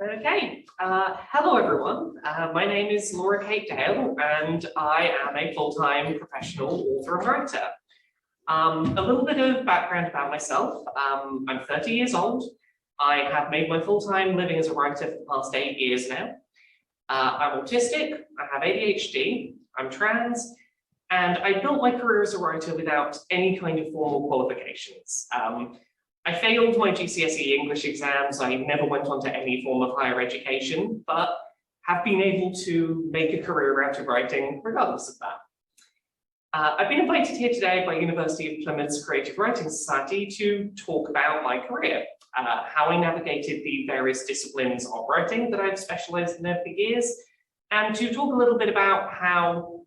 Okay, hello everyone. My name is Laura Kate Dale and I am a full-time professional author and writer. A little bit of background about myself. I'm 30 years old. I have made my full-time living as a writer for the past 8 years now. I'm autistic, I have ADHD, I'm trans, and I built my career as a writer without any kind of formal qualifications. I failed my GCSE English exams. I never went on to any form of higher education, but have been able to make a career out of writing regardless of that. I've been invited here today by University of Plymouth's Creative Writing Society to talk about my career, how I navigated the various disciplines of writing that I've specialized in over the years, and to talk a little bit about how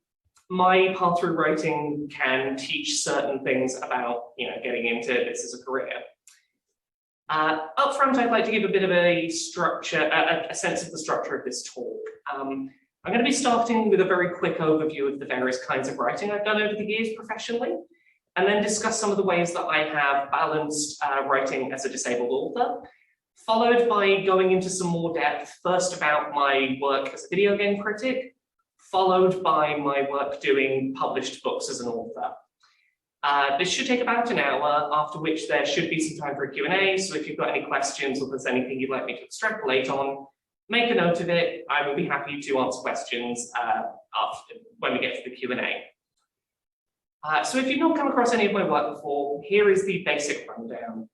my path through writing can teach certain things about, getting into this as a career. Up front, I'd like to give a bit of a structure, a sense of the structure of this talk. I'm going to be starting with a very quick overview of the various kinds of writing I've done over the years professionally, and then discuss some of the ways that I have balanced writing as a disabled author, followed by going into some more depth, first about my work as a video game critic, followed by my work doing published books as an author. This should take about an hour, after which there should be some time for a Q&A, so if you've got any questions or there's anything you'd like me to extrapolate on, make a note of it. I will be happy to answer questions when we get to the Q&A. So if you've not come across any of my work before, here is the basic rundown.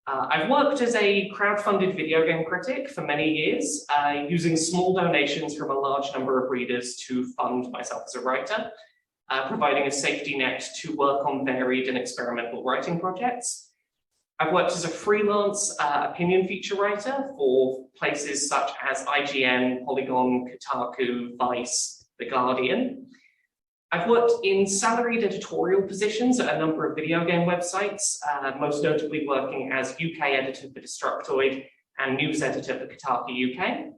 I've worked as a crowd-funded video game critic for many years, using small donations from a large number of readers to fund myself as a writer. Providing a safety net to work on varied and experimental writing projects. I've worked as a freelance opinion feature writer for places such as IGN, Polygon, Kotaku, Vice, The Guardian. I've worked in salaried editorial positions at a number of video game websites, most notably working as UK editor for Destructoid and news editor for Kotaku UK.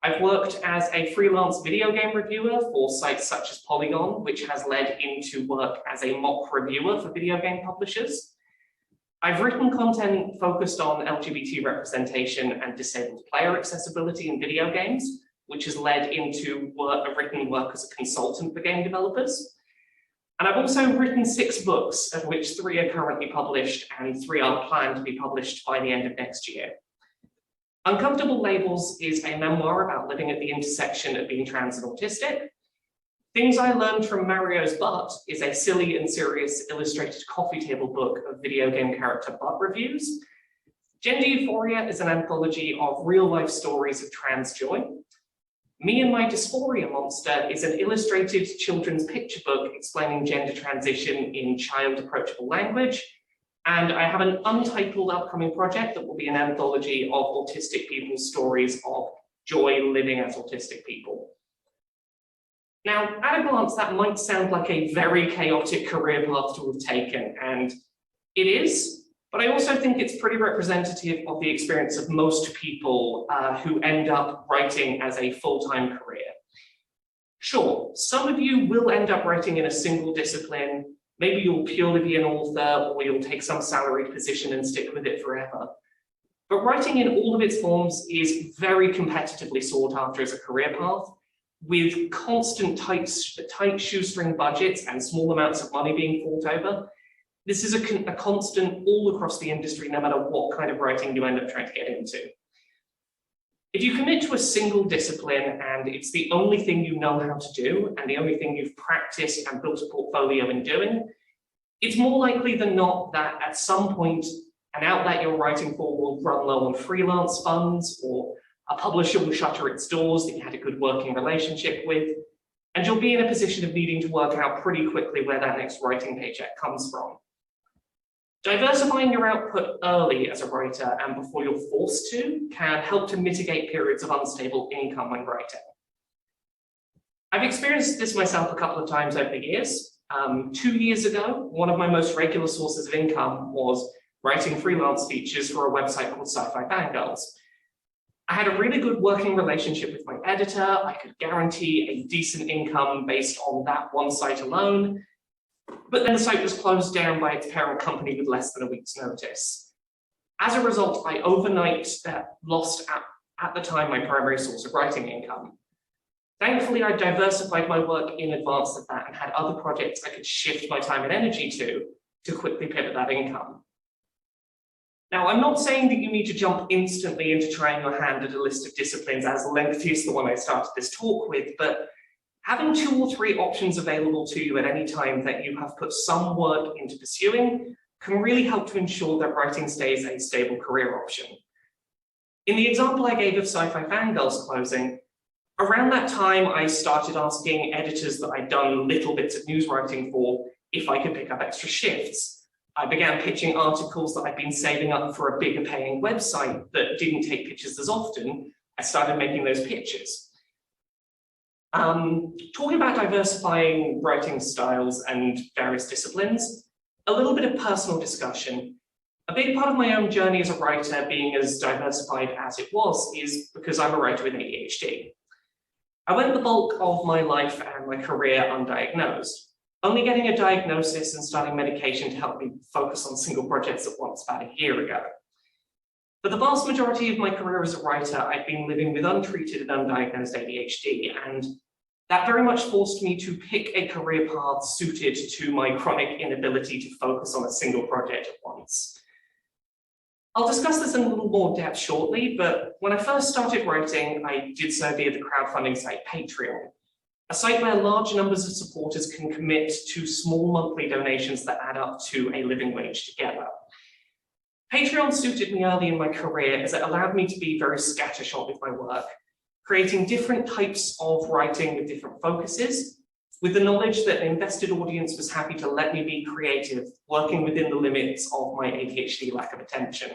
I've worked as a freelance video game reviewer for sites such as Polygon, which has led into work as a mock reviewer for video game publishers. I've written content focused on LGBT representation and disabled player accessibility in video games, which has led into written work as a consultant for game developers. And I've also written 6 books, of which 3 are currently published and 3 are planned to be published by the end of next year. Uncomfortable Labels is a memoir about living at the intersection of being trans and autistic. Things I Learned from Mario's Butt is a silly and serious illustrated coffee table book of video game character butt reviews. Gender Euphoria is an anthology of real-life stories of trans joy. Me and My Dysphoria Monster is an illustrated children's picture book explaining gender transition in child-approachable language. And I have an untitled upcoming project that will be an anthology of autistic people's stories of joy living as autistic people. Now, at a glance, that might sound like a very chaotic career path to have taken, and it is, but I also think it's pretty representative of the experience of most people who end up writing as a full-time career. Sure, some of you will end up writing in a single discipline. Maybe you'll purely be an author, or you'll take some salaried position and stick with it forever. But writing in all of its forms is very competitively sought after as a career path, with constant tight shoestring budgets and small amounts of money being fought over. This is a constant all across the industry, no matter what kind of writing you end up trying to get into. If you commit to a single discipline and it's the only thing you know how to do and the only thing you've practiced and built a portfolio in doing, it's more likely than not that at some point an outlet you're writing for will run low on freelance funds, or a publisher will shutter its doors that you had a good working relationship with, and you'll be in a position of needing to work out pretty quickly where that next writing paycheck comes from. Diversifying your output early as a writer and before you're forced to can help to mitigate periods of unstable income when writing. I've experienced this myself a couple of times over the years. 2 years ago, one of my most regular sources of income was writing freelance features for a website called Sci-Fi Fangirls. I had a really good working relationship with my editor. I could guarantee a decent income based on that one site alone. But then the site was closed down by its parent company with less than a week's notice. As a result, I overnight lost at the time, my primary source of writing income. Thankfully, I diversified my work in advance of that and had other projects I could shift my time and energy to quickly pivot that income. Now, I'm not saying that you need to jump instantly into trying your hand at a list of disciplines as lengthy as the one I started this talk with, but having 2 or 3 options available to you at any time that you have put some work into pursuing can really help to ensure that writing stays a stable career option. In the example I gave of Sci-Fi Fangirls closing, around that time I started asking editors that I'd done little bits of news writing for if I could pick up extra shifts. I began pitching articles that I'd been saving up for a bigger paying website that didn't take pictures as often. I started making those pitches. Talking about diversifying writing styles and various disciplines, a little bit of personal discussion. A big part of my own journey as a writer, being as diversified as it was, is because I'm a writer with ADHD. I went the bulk of my life and my career undiagnosed, only getting a diagnosis and starting medication to help me focus on single projects at once about a year ago. For the vast majority of my career as a writer, I've been living with untreated and undiagnosed ADHD, and that very much forced me to pick a career path suited to my chronic inability to focus on a single project at once. I'll discuss this in a little more depth shortly, but when I first started writing, I did so via the crowdfunding site Patreon, a site where large numbers of supporters can commit to small monthly donations that add up to a living wage together. Patreon suited me early in my career as it allowed me to be very scattershot with my work, creating different types of writing with different focuses, with the knowledge that an invested audience was happy to let me be creative, working within the limits of my ADHD lack of attention.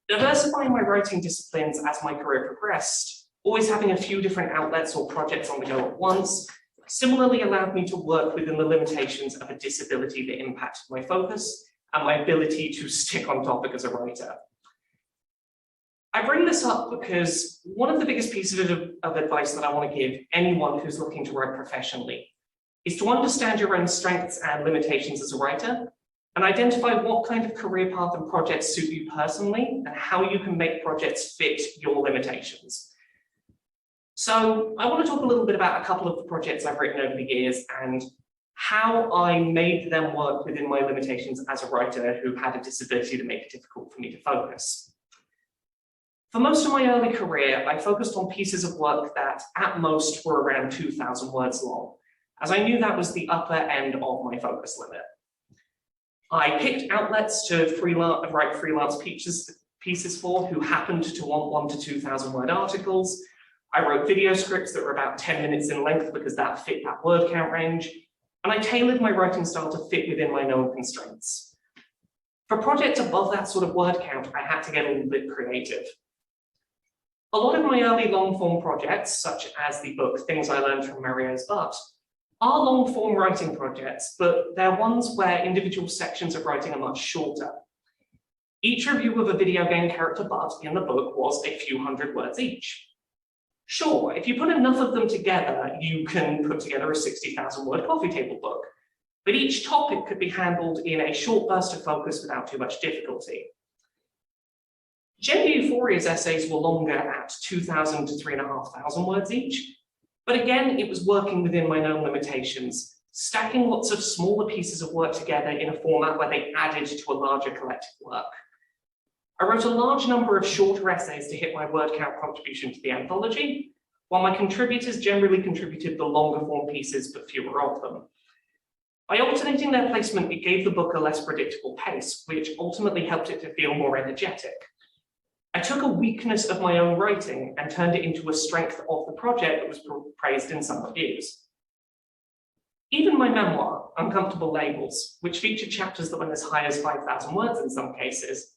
Diversifying my writing disciplines as my career progressed, always having a few different outlets or projects on the go at once, similarly allowed me to work within the limitations of a disability that impacted my focus and my ability to stick on topic as a writer. I bring this up because one of the biggest pieces of advice that I want to give anyone who's looking to write professionally is to understand your own strengths and limitations as a writer and identify what kind of career path and projects suit you personally and how you can make projects fit your limitations. So I want to talk a little bit about a couple of the projects I've written over the years and how I made them work within my limitations as a writer who had a disability that made it difficult for me to focus. For most of my early career, I focused on pieces of work that at most were around 2,000 words long, as I knew that was the upper end of my focus limit. I picked outlets to write freelance pieces for who happened to want 1,000 to 2,000 word articles. I wrote video scripts that were about 10 minutes in length because that fit that word count range, and I tailored my writing style to fit within my known constraints. For projects above that sort of word count, I had to get a little bit creative. A lot of my early long-form projects, such as the book Things I Learned from Mario's Butt, are long-form writing projects, but they're ones where individual sections of writing are much shorter. Each review of a video game character Butt in the book was a few hundred words each. Sure, if you put enough of them together, you can put together a 60,000 word coffee table book, but each topic could be handled in a short burst of focus without too much difficulty. Gender Euphoria's essays were longer at 2,000 to 3,500 words each, but again, it was working within my known limitations, stacking lots of smaller pieces of work together in a format where they added to a larger collective work. I wrote a large number of shorter essays to hit my word count contribution to the anthology, while my contributors generally contributed the longer form pieces, but fewer of them. By alternating their placement, it gave the book a less predictable pace, which ultimately helped it to feel more energetic. I took a weakness of my own writing and turned it into a strength of the project that was praised in some reviews. Even my memoir, Uncomfortable Labels, which featured chapters that went as high as 5,000 words in some cases,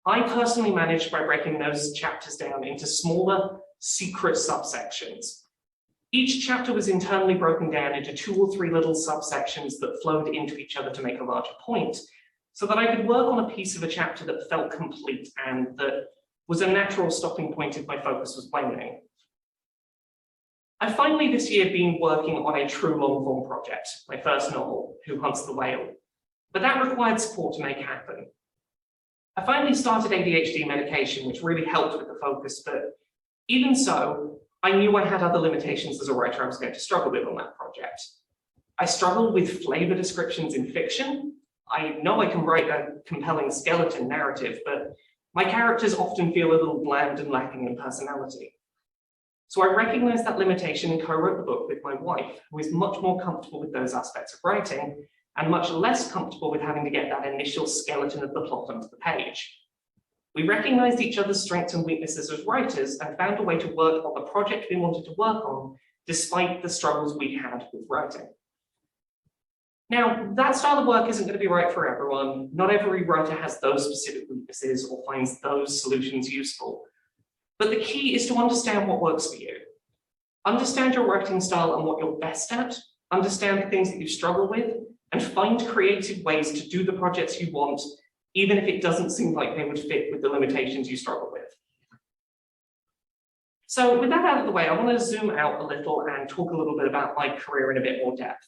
I personally managed by breaking those chapters down into smaller, secret subsections. Each chapter was internally broken down into 2 or 3 little subsections that flowed into each other to make a larger point, so that I could work on a piece of a chapter that felt complete and that was a natural stopping point if my focus was waning. I've finally this year been working on a true long-form project, my first novel, Who Hunts the Whale, but that required support to make happen. I finally started ADHD medication, which really helped with the focus, but even so, I knew I had other limitations as a writer I was going to struggle with on that project. I struggled with flavor descriptions in fiction. I know I can write a compelling skeleton narrative, but my characters often feel a little bland and lacking in personality. So I recognized that limitation and co-wrote the book with my wife, who is much more comfortable with those aspects of writing and much less comfortable with having to get that initial skeleton of the plot onto the page. We recognized each other's strengths and weaknesses as writers and found a way to work on the project we wanted to work on, despite the struggles we had with writing. Now, that style of work isn't going to be right for everyone. Not every writer has those specific weaknesses or finds those solutions useful. But the key is to understand what works for you. Understand your writing style and what you're best at, understand the things that you struggle with, and find creative ways to do the projects you want, even if it doesn't seem like they would fit with the limitations you struggle with. So with that out of the way, I want to zoom out a little and talk a little bit about my career in a bit more depth.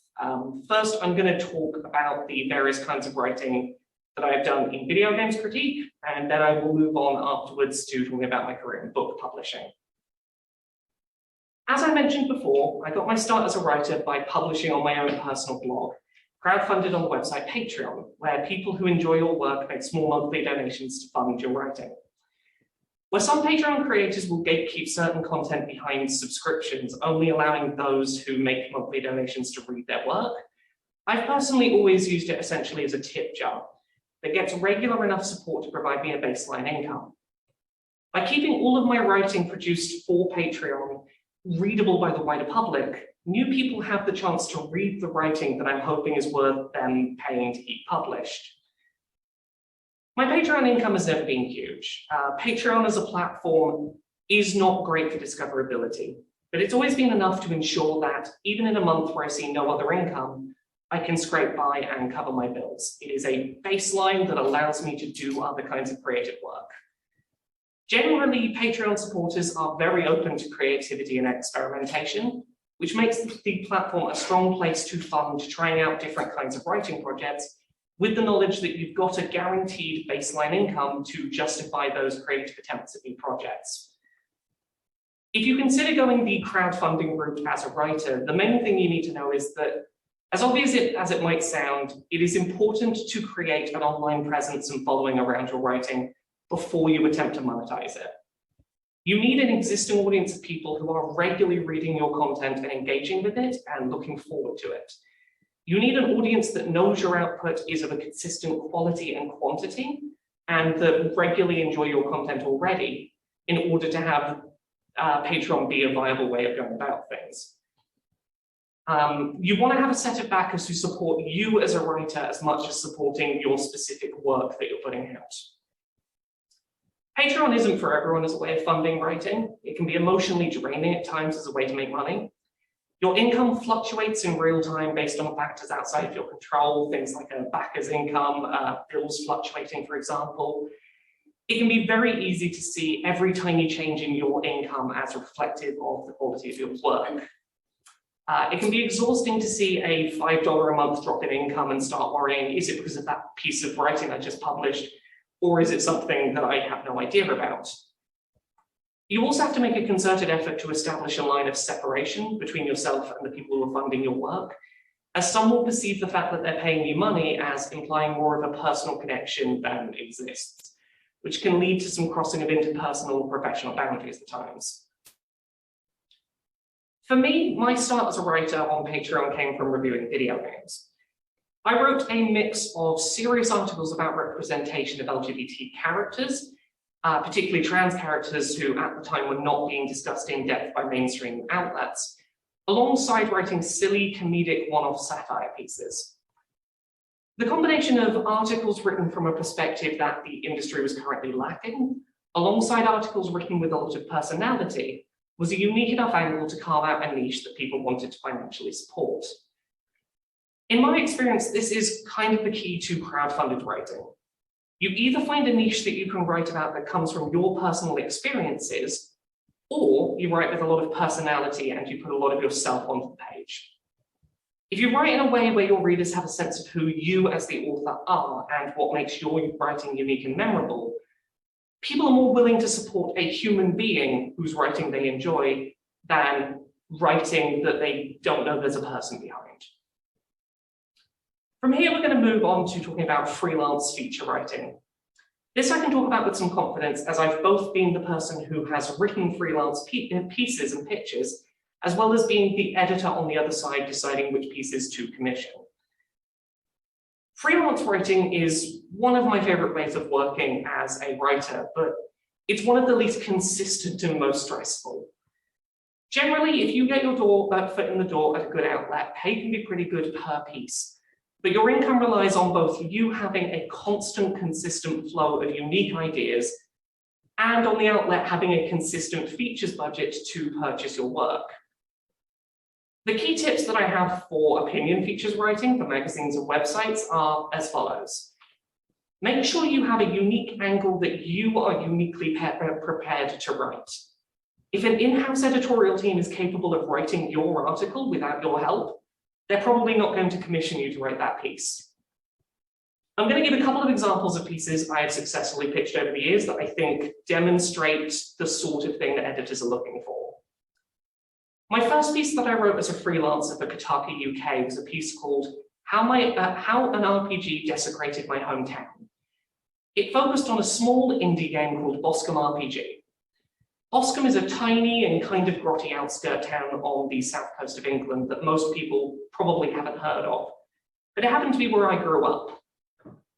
First, I'm going to talk about the various kinds of writing that I've done in video games critique, and then I will move on afterwards to talking about my career in book publishing. As I mentioned before, I got my start as a writer by publishing on my own personal blog, crowdfunded on the website Patreon, where people who enjoy your work make small monthly donations to fund your writing. Where some Patreon creators will gatekeep certain content behind subscriptions, only allowing those who make monthly donations to read their work, I've personally always used it essentially as a tip jar that gets regular enough support to provide me a baseline income. By keeping all of my writing produced for Patreon readable by the wider public, new people have the chance to read the writing that I'm hoping is worth them paying to keep published. My Patreon income has never been huge. Patreon as a platform is not great for discoverability, but it's always been enough to ensure that even in a month where I see no other income, I can scrape by and cover my bills. It is a baseline that allows me to do other kinds of creative work. Generally, Patreon supporters are very open to creativity and experimentation, which makes the platform a strong place to fund trying out different kinds of writing projects with the knowledge that you've got a guaranteed baseline income to justify those creative attempts at new projects. If you consider going the crowdfunding route as a writer, the main thing you need to know is that, as obvious as it might sound, it is important to create an online presence and following around your writing before you attempt to monetize it. You need an existing audience of people who are regularly reading your content and engaging with it and looking forward to it. You need an audience that knows your output is of a consistent quality and quantity and that regularly enjoy your content already in order to have Patreon be a viable way of going about things. You want to have a set of backers who support you as a writer as much as supporting your specific work that you're putting out. Patreon isn't for everyone as a way of funding writing. It can be emotionally draining at times as a way to make money. Your income fluctuates in real time based on factors outside of your control, things like a backer's income, bills fluctuating, for example. It can be very easy to see every tiny change in your income as reflective of the quality of your work. It can be exhausting to see a $5 a month drop in income and start worrying, is it because of that piece of writing I just published, or is it something that I have no idea about? You also have to make a concerted effort to establish a line of separation between yourself and the people who are funding your work, as some will perceive the fact that they're paying you money as implying more of a personal connection than exists, which can lead to some crossing of interpersonal or professional boundaries at times. For me, my start as a writer on Patreon came from reviewing video games. I wrote a mix of serious articles about representation of LGBT characters, particularly trans characters who at the time were not being discussed in depth by mainstream outlets, alongside writing silly, comedic one-off satire pieces. The combination of articles written from a perspective that the industry was currently lacking, alongside articles written with a lot of personality, was a unique enough angle to carve out a niche that people wanted to financially support. In my experience, this is kind of the key to crowdfunded writing. You either find a niche that you can write about that comes from your personal experiences, or you write with a lot of personality and you put a lot of yourself onto the page. If you write in a way where your readers have a sense of who you as the author are and what makes your writing unique and memorable, people are more willing to support a human being whose writing they enjoy than writing that they don't know there's a person behind. From here, we're going to move on to talking about freelance feature writing. This I can talk about with some confidence, as I've both been the person who has written freelance pieces and pitches, as well as being the editor on the other side deciding which pieces to commission. Freelance writing is one of my favorite ways of working as a writer, but it's one of the least consistent and most stressful. Generally, if you get your foot in the door at a good outlet, pay can be pretty good per piece, but your income relies on both you having a constant, consistent flow of unique ideas and on the outlet having a consistent features budget to purchase your work. The key tips that I have for opinion features writing for magazines and websites are as follows. Make sure you have a unique angle that you are uniquely prepared to write. If an in-house editorial team is capable of writing your article without your help, they're probably not going to commission you to write that piece. I'm going to give a couple of examples of pieces I have successfully pitched over the years that I think demonstrate the sort of thing that editors are looking for. My first piece that I wrote as a freelancer for Kotaku UK was a piece called How an RPG Desecrated My Hometown. It focused on a small indie game called Boscombe RPG. Boscombe is a tiny and kind of grotty outskirt town on the south coast of England that most people probably haven't heard of, but it happened to be where I grew up.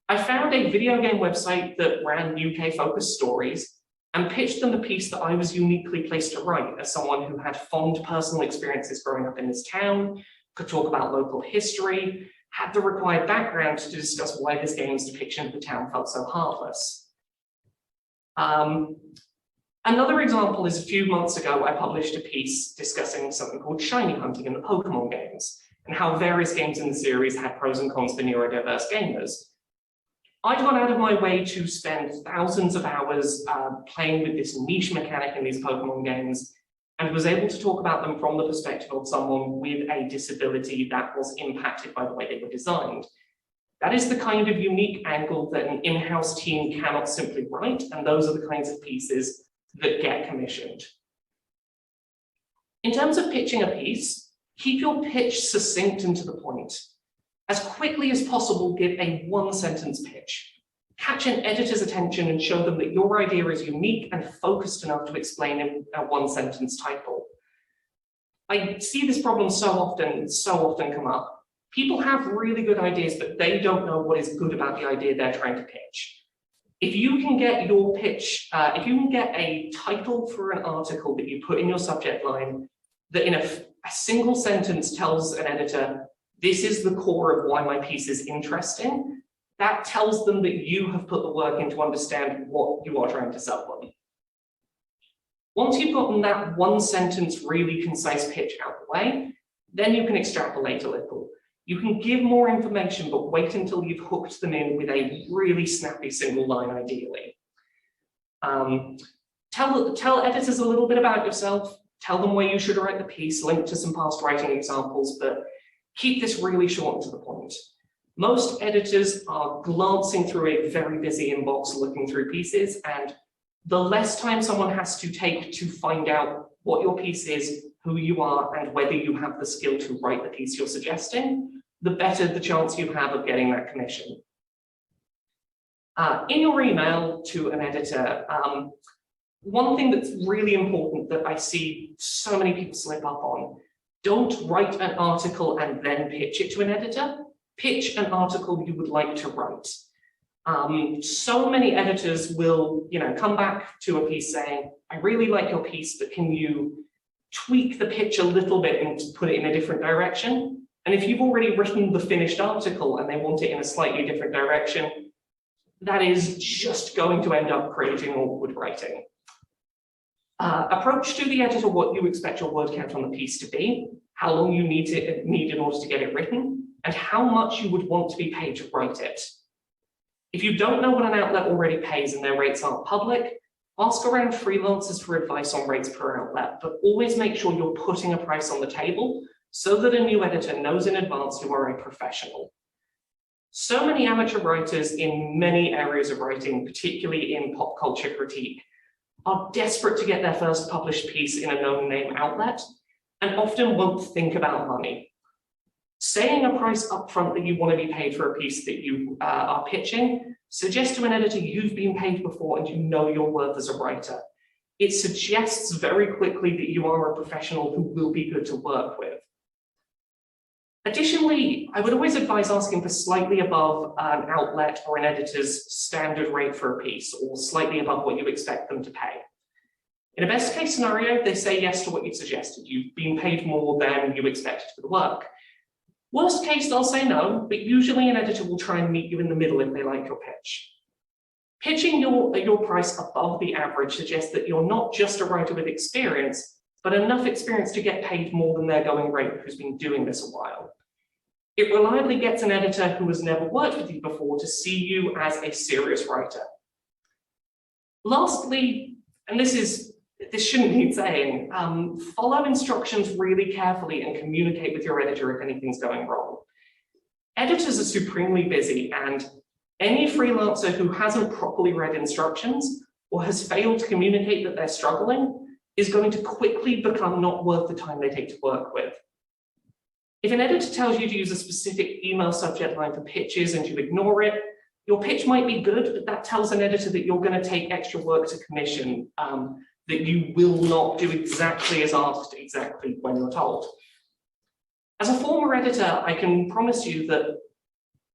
I found a video game website that ran UK-focused stories and pitched them the piece that I was uniquely placed to write as someone who had fond personal experiences growing up in this town, could talk about local history, had the required background to discuss why this game's depiction of the town felt so heartless. Another example is a few months ago, I published a piece discussing something called shiny hunting in the Pokemon games and how various games in the series had pros and cons for neurodiverse gamers. I'd gone out of my way to spend thousands of hours playing with this niche mechanic in these Pokemon games and was able to talk about them from the perspective of someone with a disability that was impacted by the way they were designed. That is the kind of unique angle that an in-house team cannot simply write, and those are the kinds of pieces that get commissioned. In terms of pitching a piece, keep your pitch succinct and to the point. As quickly as possible, give a one-sentence pitch. Catch an editor's attention and show them that your idea is unique and focused enough to explain in a one-sentence title. I see this problem so often come up. People have really good ideas, but they don't know what is good about the idea they're trying to pitch. If you can get your pitch, if you can get a title for an article that you put in your subject line that in a single sentence tells an editor, this is the core of why my piece is interesting, that tells them that you have put the work in to understand what you are trying to sell them. Once you've gotten that one sentence, really concise pitch out of the way, then you can extrapolate a little. You can give more information, but wait until you've hooked them in with a really snappy single line, ideally. Tell editors a little bit about yourself, tell them where you should write the piece, link to some past writing examples, but keep this really short and to the point. Most editors are glancing through a very busy inbox looking through pieces, and the less time someone has to take to find out what your piece is, who you are, and whether you have the skill to write the piece you're suggesting, the better the chance you have of getting that commission. In your email to an editor, one thing that's really important that I see so many people slip up on, don't write an article and then pitch it to an editor. Pitch an article you would like to write. So many editors will, come back to a piece saying, I really like your piece, but can you tweak the pitch a little bit and put it in a different direction? And if you've already written the finished article and they want it in a slightly different direction, that is just going to end up creating awkward writing. Approach to the editor what you expect your word count on the piece to be, how long you need in order to get it written, and how much you would want to be paid to write it. If you don't know what an outlet already pays and their rates aren't public, ask around freelancers for advice on rates per outlet, but always make sure you're putting a price on the table so that a new editor knows in advance you are a professional. So many amateur writers in many areas of writing, particularly in pop culture critique, are desperate to get their first published piece in a known name outlet and often won't think about money. Saying a price upfront that you want to be paid for a piece that you are pitching suggests to an editor you've been paid before and you know your worth as a writer. It suggests very quickly that you are a professional who will be good to work with. Additionally, I would always advise asking for slightly above an outlet or an editor's standard rate for a piece, or slightly above what you expect them to pay. In a best case scenario, they say yes to what you've suggested. You've been paid more than you expected for the work. Worst case, they'll say no, but usually an editor will try and meet you in the middle if they like your pitch. Pitching your price above the average suggests that you're not just a writer with experience, but enough experience to get paid more than their going rate who's been doing this a while. It reliably gets an editor who has never worked with you before to see you as a serious writer. Lastly, and this shouldn't need saying, follow instructions really carefully and communicate with your editor if anything's going wrong. Editors are supremely busy, and any freelancer who hasn't properly read instructions or has failed to communicate that they're struggling is going to quickly become not worth the time they take to work with. If an editor tells you to use a specific email subject line for pitches and you ignore it, your pitch might be good, but that tells an editor that you're going to take extra work to commission, that you will not do exactly as asked, exactly when you're told. As a former editor, I can promise you that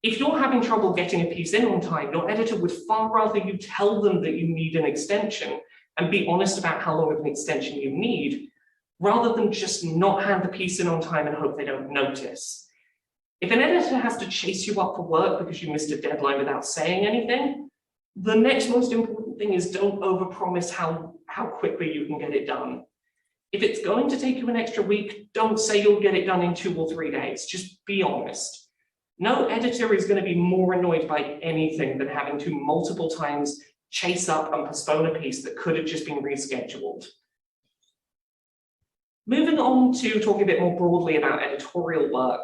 if you're having trouble getting a piece in on time, your editor would far rather you tell them that you need an extension and be honest about how long of an extension you need, rather than just not hand the piece in on time and hope they don't notice. If an editor has to chase you up for work because you missed a deadline without saying anything, the next most important thing is don't overpromise how quickly you can get it done. If it's going to take you an extra week, don't say you'll get it done in 2 or 3 days. Just be honest. No editor is going to be more annoyed by anything than having to multiple times chase up and postpone a piece that could have just been rescheduled. Moving on to talking a bit more broadly about editorial work.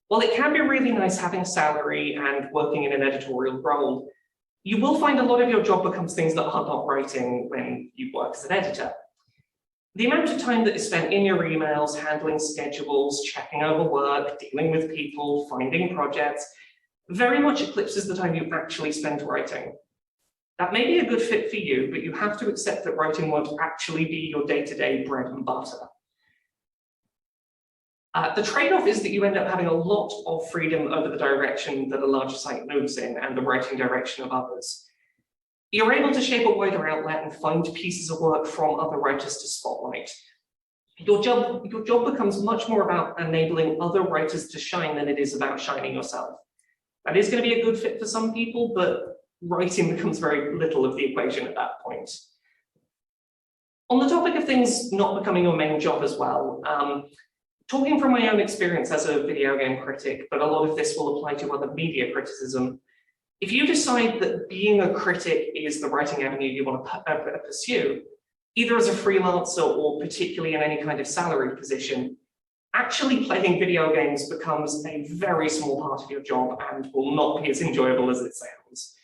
While it can be really nice having a salary and working in an editorial role, you will find a lot of your job becomes things that are not writing when you work as an editor. The amount of time that is spent in your emails, handling schedules, checking over work, dealing with people, finding projects, very much eclipses the time you actually spend writing. That may be a good fit for you, but you have to accept that writing won't actually be your day-to-day bread and butter. The trade-off is that you end up having a lot of freedom over the direction that a larger site moves in and the writing direction of others. You're able to shape a wider outlet and find pieces of work from other writers to spotlight. Your job becomes much more about enabling other writers to shine than it is about shining yourself. That is going to be a good fit for some people, but writing becomes very little of the equation at that point. On the topic of things not becoming your main job as well, talking from my own experience as a video game critic, but a lot of this will apply to other media criticism. If you decide that being a critic is the writing avenue you want to pursue, either as a freelancer or particularly in any kind of salaried position, actually playing video games becomes a very small part of your job and will not be as enjoyable as it sounds.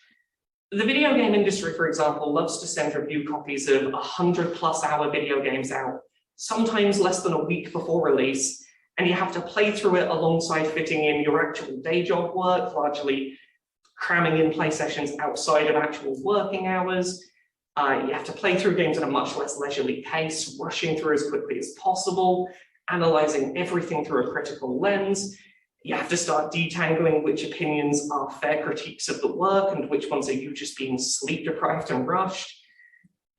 The video game industry, for example, loves to send review copies of 100+ hour video games out, sometimes less than a week before release, and you have to play through it alongside fitting in your actual day job work, largely cramming in play sessions outside of actual working hours. You have to play through games at a much less leisurely pace, rushing through as quickly as possible, analyzing everything through a critical lens. You have to start detangling which opinions are fair critiques of the work and which ones are you just being sleep deprived and rushed.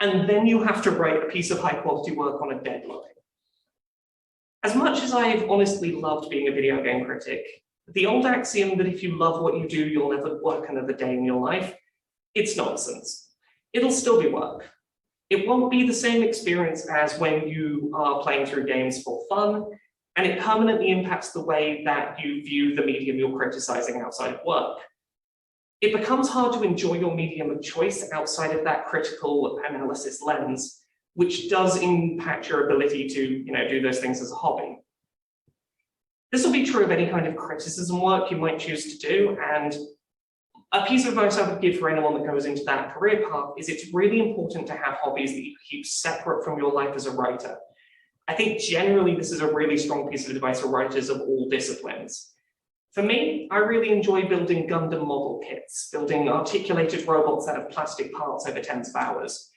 And then you have to write a piece of high quality work on a deadline. As much as I've honestly loved being a video game critic, the old axiom that if you love what you do, you'll never work another day in your life, it's nonsense. It'll still be work. It won't be the same experience as when you are playing through games for fun, and it permanently impacts the way that you view the medium you're criticizing outside of work. It becomes hard to enjoy your medium of choice outside of that critical analysis lens, which does impact your ability to, do those things as a hobby. This will be true of any kind of criticism work you might choose to do, and a piece of advice I would give for anyone that goes into that career path is it's really important to have hobbies that you keep separate from your life as a writer. I think generally this is a really strong piece of advice for writers of all disciplines. For me, I really enjoy building Gundam model kits, building articulated robots out of plastic parts over tens of hours.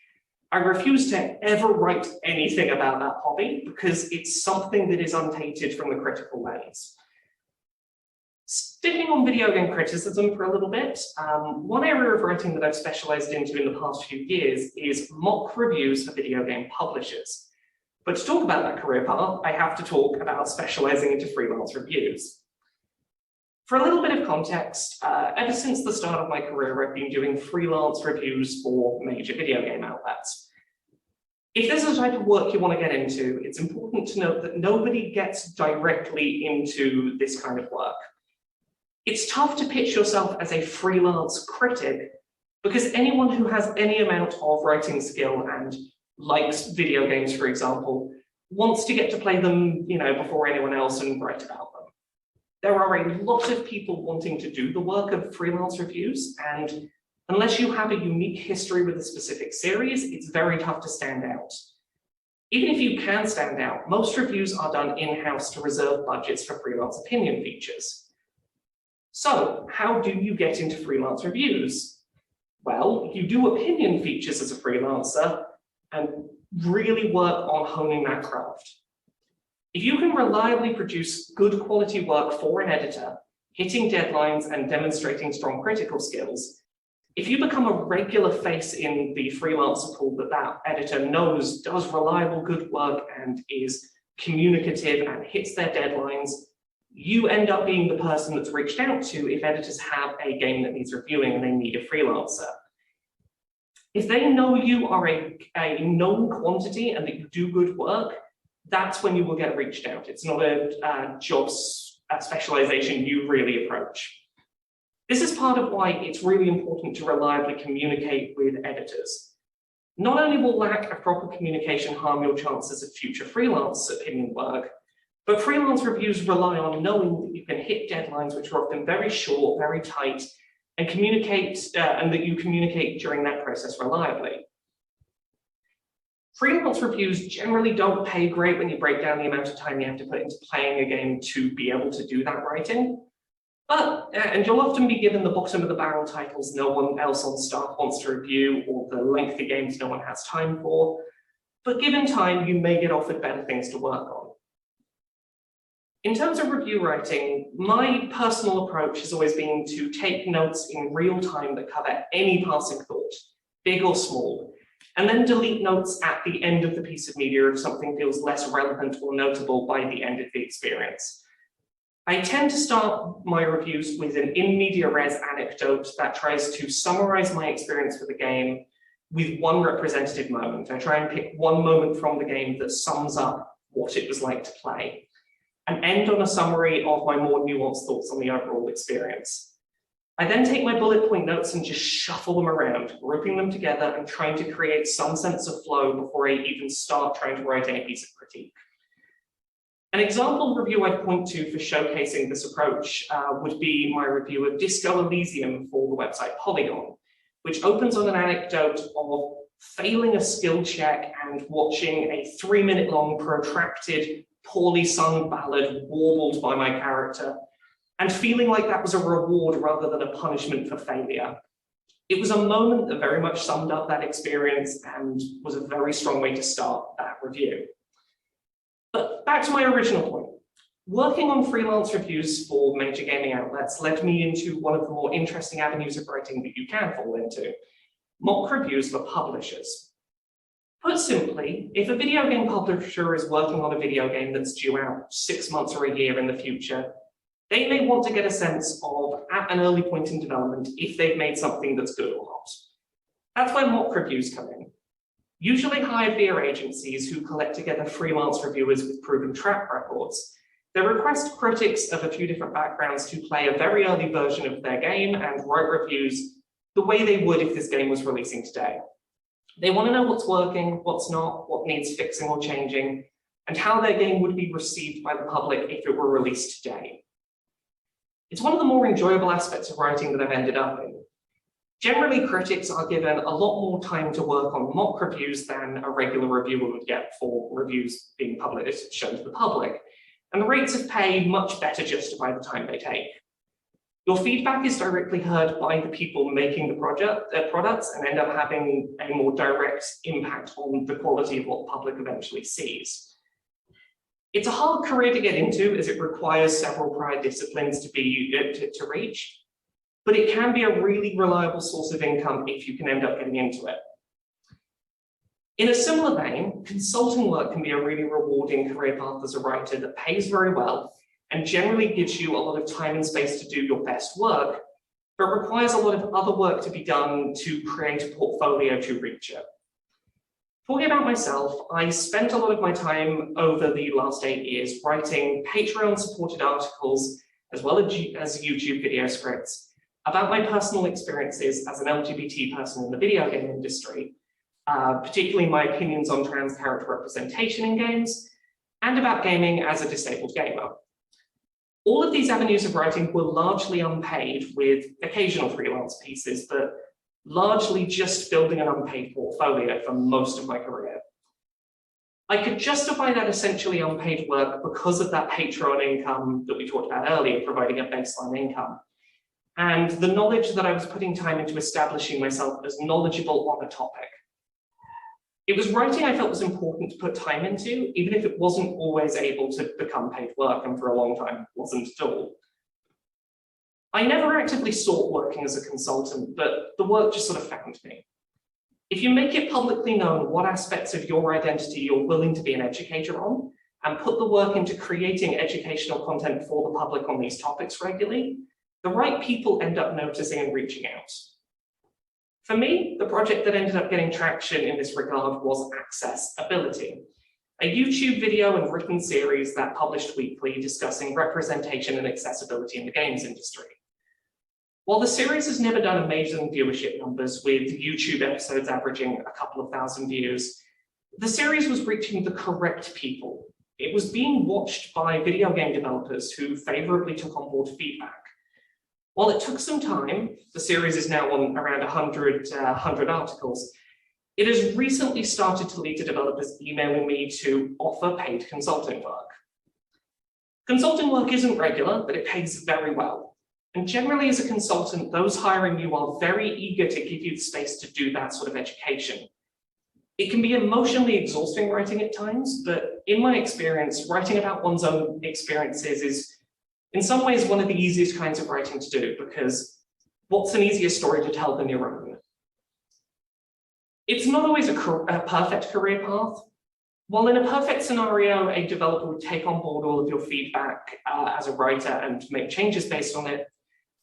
I refuse to ever write anything about that hobby because it's something that is untainted from the critical lens. Sticking on video game criticism for a little bit, one area of writing that I've specialized into in the past few years is mock reviews for video game publishers. But to talk about that career path, I have to talk about specializing into freelance reviews. For a little bit of context, ever since the start of my career, I've been doing freelance reviews for major video game outlets. If this is the type of work you want to get into, it's important to note that nobody gets directly into this kind of work. It's tough to pitch yourself as a freelance critic because anyone who has any amount of writing skill and likes video games, for example, wants to get to play them, before anyone else and write about them. There are a lot of people wanting to do the work of freelance reviews, and unless you have a unique history with a specific series, it's very tough to stand out. Even if you can stand out, most reviews are done in-house to reserve budgets for freelance opinion features. So, how do you get into freelance reviews? Well, you do opinion features as a freelancer and really work on honing that craft. If you can reliably produce good quality work for an editor, hitting deadlines and demonstrating strong critical skills, if you become a regular face in the freelancer pool that editor knows does reliable good work and is communicative and hits their deadlines, you end up being the person that's reached out to if editors have a game that needs reviewing and they need a freelancer. If they know you are a known quantity and that you do good work, that's when you will get reached out. It's not a job specialization you really approach. This is part of why it's really important to reliably communicate with editors. Not only will lack of proper communication harm your chances of future freelance opinion work, but freelance reviews rely on knowing that you can hit deadlines which are often very short, very tight, and and that you communicate during that process reliably. Freelance reviews generally don't pay great when you break down the amount of time you have to put into playing a game to be able to do that writing. And you'll often be given the bottom of the barrel titles no one else on staff wants to review, or the lengthy games no one has time for. But given time, you may get offered better things to work on. In terms of review writing, my personal approach has always been to take notes in real time that cover any passing thought, big or small, and then delete notes at the end of the piece of media if something feels less relevant or notable by the end of the experience. I tend to start my reviews with an in media res anecdote that tries to summarize my experience with the game with one representative moment. I try and pick one moment from the game that sums up what it was like to play, and end on a summary of my more nuanced thoughts on the overall experience. I then take my bullet point notes and just shuffle them around, grouping them together and trying to create some sense of flow before I even start trying to write any piece of critique. An example review I'd point to for showcasing this approach would be my review of Disco Elysium for the website Polygon, which opens on an anecdote of failing a skill check and watching a 3-minute-long protracted, poorly sung ballad warbled by my character, and feeling like that was a reward rather than a punishment for failure. It was a moment that very much summed up that experience and was a very strong way to start that review. But back to my original point. Working on freelance reviews for major gaming outlets led me into one of the more interesting avenues of writing that you can fall into: mock reviews for publishers. Put simply, if a video game publisher is working on a video game that's due out 6 months or a year in the future, they may want to get a sense of, at an early point in development, if they've made something that's good or not. That's where mock reviews come in. Usually hired via agencies who collect together freelance reviewers with proven track records, they request critics of a few different backgrounds to play a very early version of their game and write reviews the way they would if this game was releasing today. They want to know what's working, what's not, what needs fixing or changing, and how their game would be received by the public if it were released today. It's one of the more enjoyable aspects of writing that I've ended up in. Generally, critics are given a lot more time to work on mock reviews than a regular reviewer would get for reviews being published, shown to the public, and the rates of pay much better justify the time they take. Your feedback is directly heard by the people making the products and end up having a more direct impact on the quality of what the public eventually sees. It's a hard career to get into as it requires several prior disciplines to reach, but it can be a really reliable source of income if you can end up getting into it. In a similar vein, consulting work can be a really rewarding career path as a writer that pays very well and generally gives you a lot of time and space to do your best work, but requires a lot of other work to be done to create a portfolio to reach it. Talking about myself, I spent a lot of my time over the last 8 years writing Patreon-supported articles as well as YouTube video scripts about my personal experiences as an LGBT person in the video game industry, particularly my opinions on trans character representation in games, and about gaming as a disabled gamer. All of these avenues of writing were largely unpaid, with occasional freelance pieces, but largely just building an unpaid portfolio for most of my career. I could justify that essentially unpaid work because of that Patreon income that we talked about earlier, providing a baseline income, and the knowledge that I was putting time into establishing myself as knowledgeable on a topic. It was writing I felt was important to put time into, even if it wasn't always able to become paid work, and for a long time wasn't at all. I never actively sought working as a consultant, but the work just sort of found me. If you make it publicly known what aspects of your identity you're willing to be an educator on, and put the work into creating educational content for the public on these topics regularly, the right people end up noticing and reaching out. For me, the project that ended up getting traction in this regard was Accessibility, a YouTube video and written series that published weekly discussing representation and accessibility in the games industry. While the series has never done amazing viewership numbers, with YouTube episodes averaging a couple of thousand views, the series was reaching the correct people. It was being watched by video game developers who favorably took on board feedback. While it took some time, the series is now on around 100 articles, it has recently started to lead to developers emailing me to offer paid consulting work. Consulting work isn't regular, but it pays very well. And generally as a consultant, those hiring you are very eager to give you the space to do that sort of education. It can be emotionally exhausting writing at times, but in my experience, writing about one's own experiences is in some ways one of the easiest kinds of writing to do, because what's an easier story to tell than your own? It's not always a perfect career path. While in a perfect scenario, a developer would take on board all of your feedback as a writer and make changes based on it,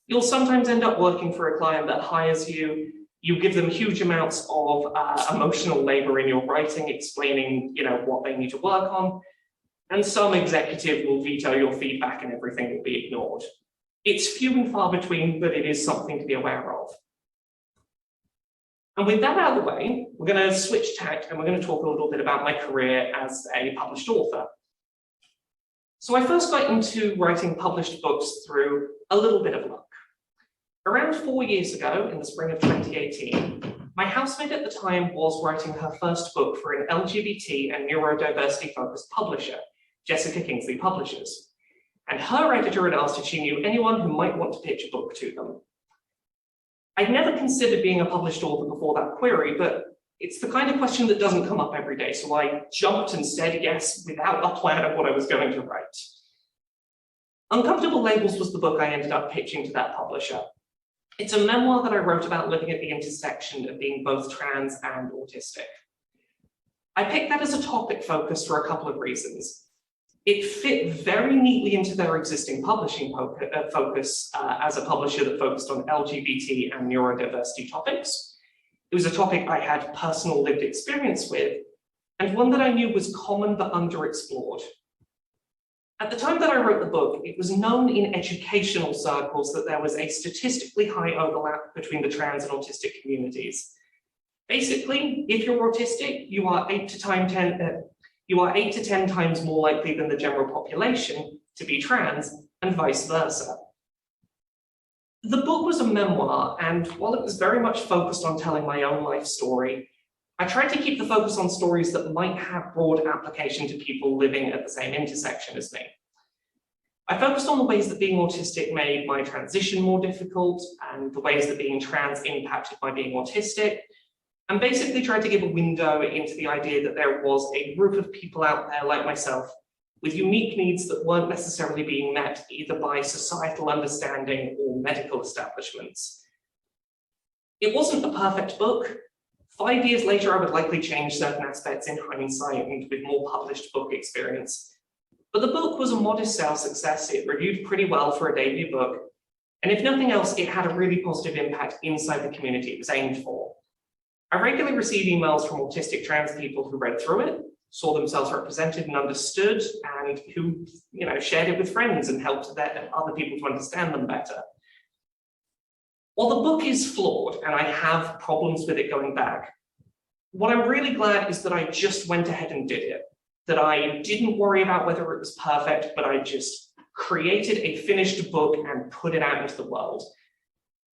you'll sometimes end up working for a client that hires you. You give them huge amounts of emotional labor in your writing, explaining, what they need to work on, and some executive will veto your feedback and everything will be ignored. It's few and far between, but it is something to be aware of. And with that out of the way, we're going to switch tack and we're going to talk a little bit about my career as a published author. So I first got into writing published books through a little bit of luck. Around 4 years ago, in the spring of 2018, my housemate at the time was writing her first book for an LGBT and neurodiversity-focused publisher, Jessica Kingsley Publishers. And her editor had asked if she knew anyone who might want to pitch a book to them. I'd never considered being a published author before that query, but it's the kind of question that doesn't come up every day, so I jumped and said yes without a plan of what I was going to write. Uncomfortable Labels was the book I ended up pitching to that publisher. It's a memoir that I wrote about living at the intersection of being both trans and autistic. I picked that as a topic focus for a couple of reasons. It fit very neatly into their existing publishing focus as a publisher that focused on LGBT and neurodiversity topics. It was a topic I had personal lived experience with, and one that I knew was common but underexplored. At the time that I wrote the book, it was known in educational circles that there was a statistically high overlap between the trans and autistic communities. Basically, if you're autistic, you are 8 to 10 you are 8 to 10 times more likely than the general population to be trans, and vice versa. The book was a memoir, and while it was very much focused on telling my own life story, I tried to keep the focus on stories that might have broad application to people living at the same intersection as me. I focused on the ways that being autistic made my transition more difficult, and the ways that being trans impacted my being autistic, and basically tried to give a window into the idea that there was a group of people out there like myself with unique needs that weren't necessarily being met either by societal understanding or medical establishments. It wasn't a perfect book. 5 years later, I would likely change certain aspects in hindsight and with more published book experience. But the book was a modest sales success. It reviewed pretty well for a debut book. And if nothing else, it had a really positive impact inside the community it was aimed for. I regularly receive emails from autistic trans people who read through it, saw themselves represented and understood, and who shared it with friends and helped other people to understand them better. While the book is flawed and I have problems with it going back, what I'm really glad is that I just went ahead and did it, that I didn't worry about whether it was perfect, but I just created a finished book and put it out into the world.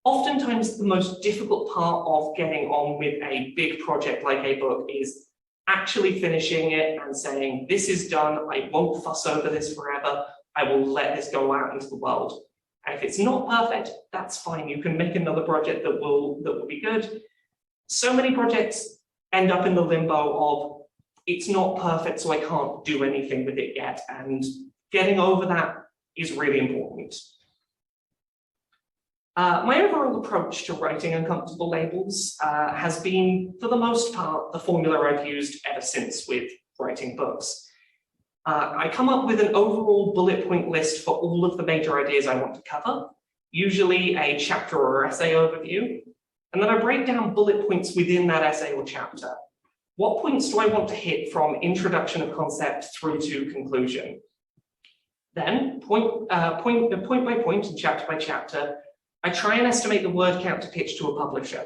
Oftentimes, the most difficult part of getting on with a big project like a book is actually finishing it and saying, this is done, I won't fuss over this forever, I will let this go out into the world. And if it's not perfect, that's fine. You can make another project that will be good. So many projects end up in the limbo of, it's not perfect, so I can't do anything with it yet. And getting over that is really important. My overall approach to writing uncomfortable labels has been, for the most part, the formula I've used ever since with writing books. I come up with an overall bullet point list for all of the major ideas I want to cover, usually a chapter or essay overview, and then I break down bullet points within that essay or chapter. What points do I want to hit from introduction of concept through to conclusion? Then, point by point and chapter by chapter, I try and estimate the word count to pitch to a publisher.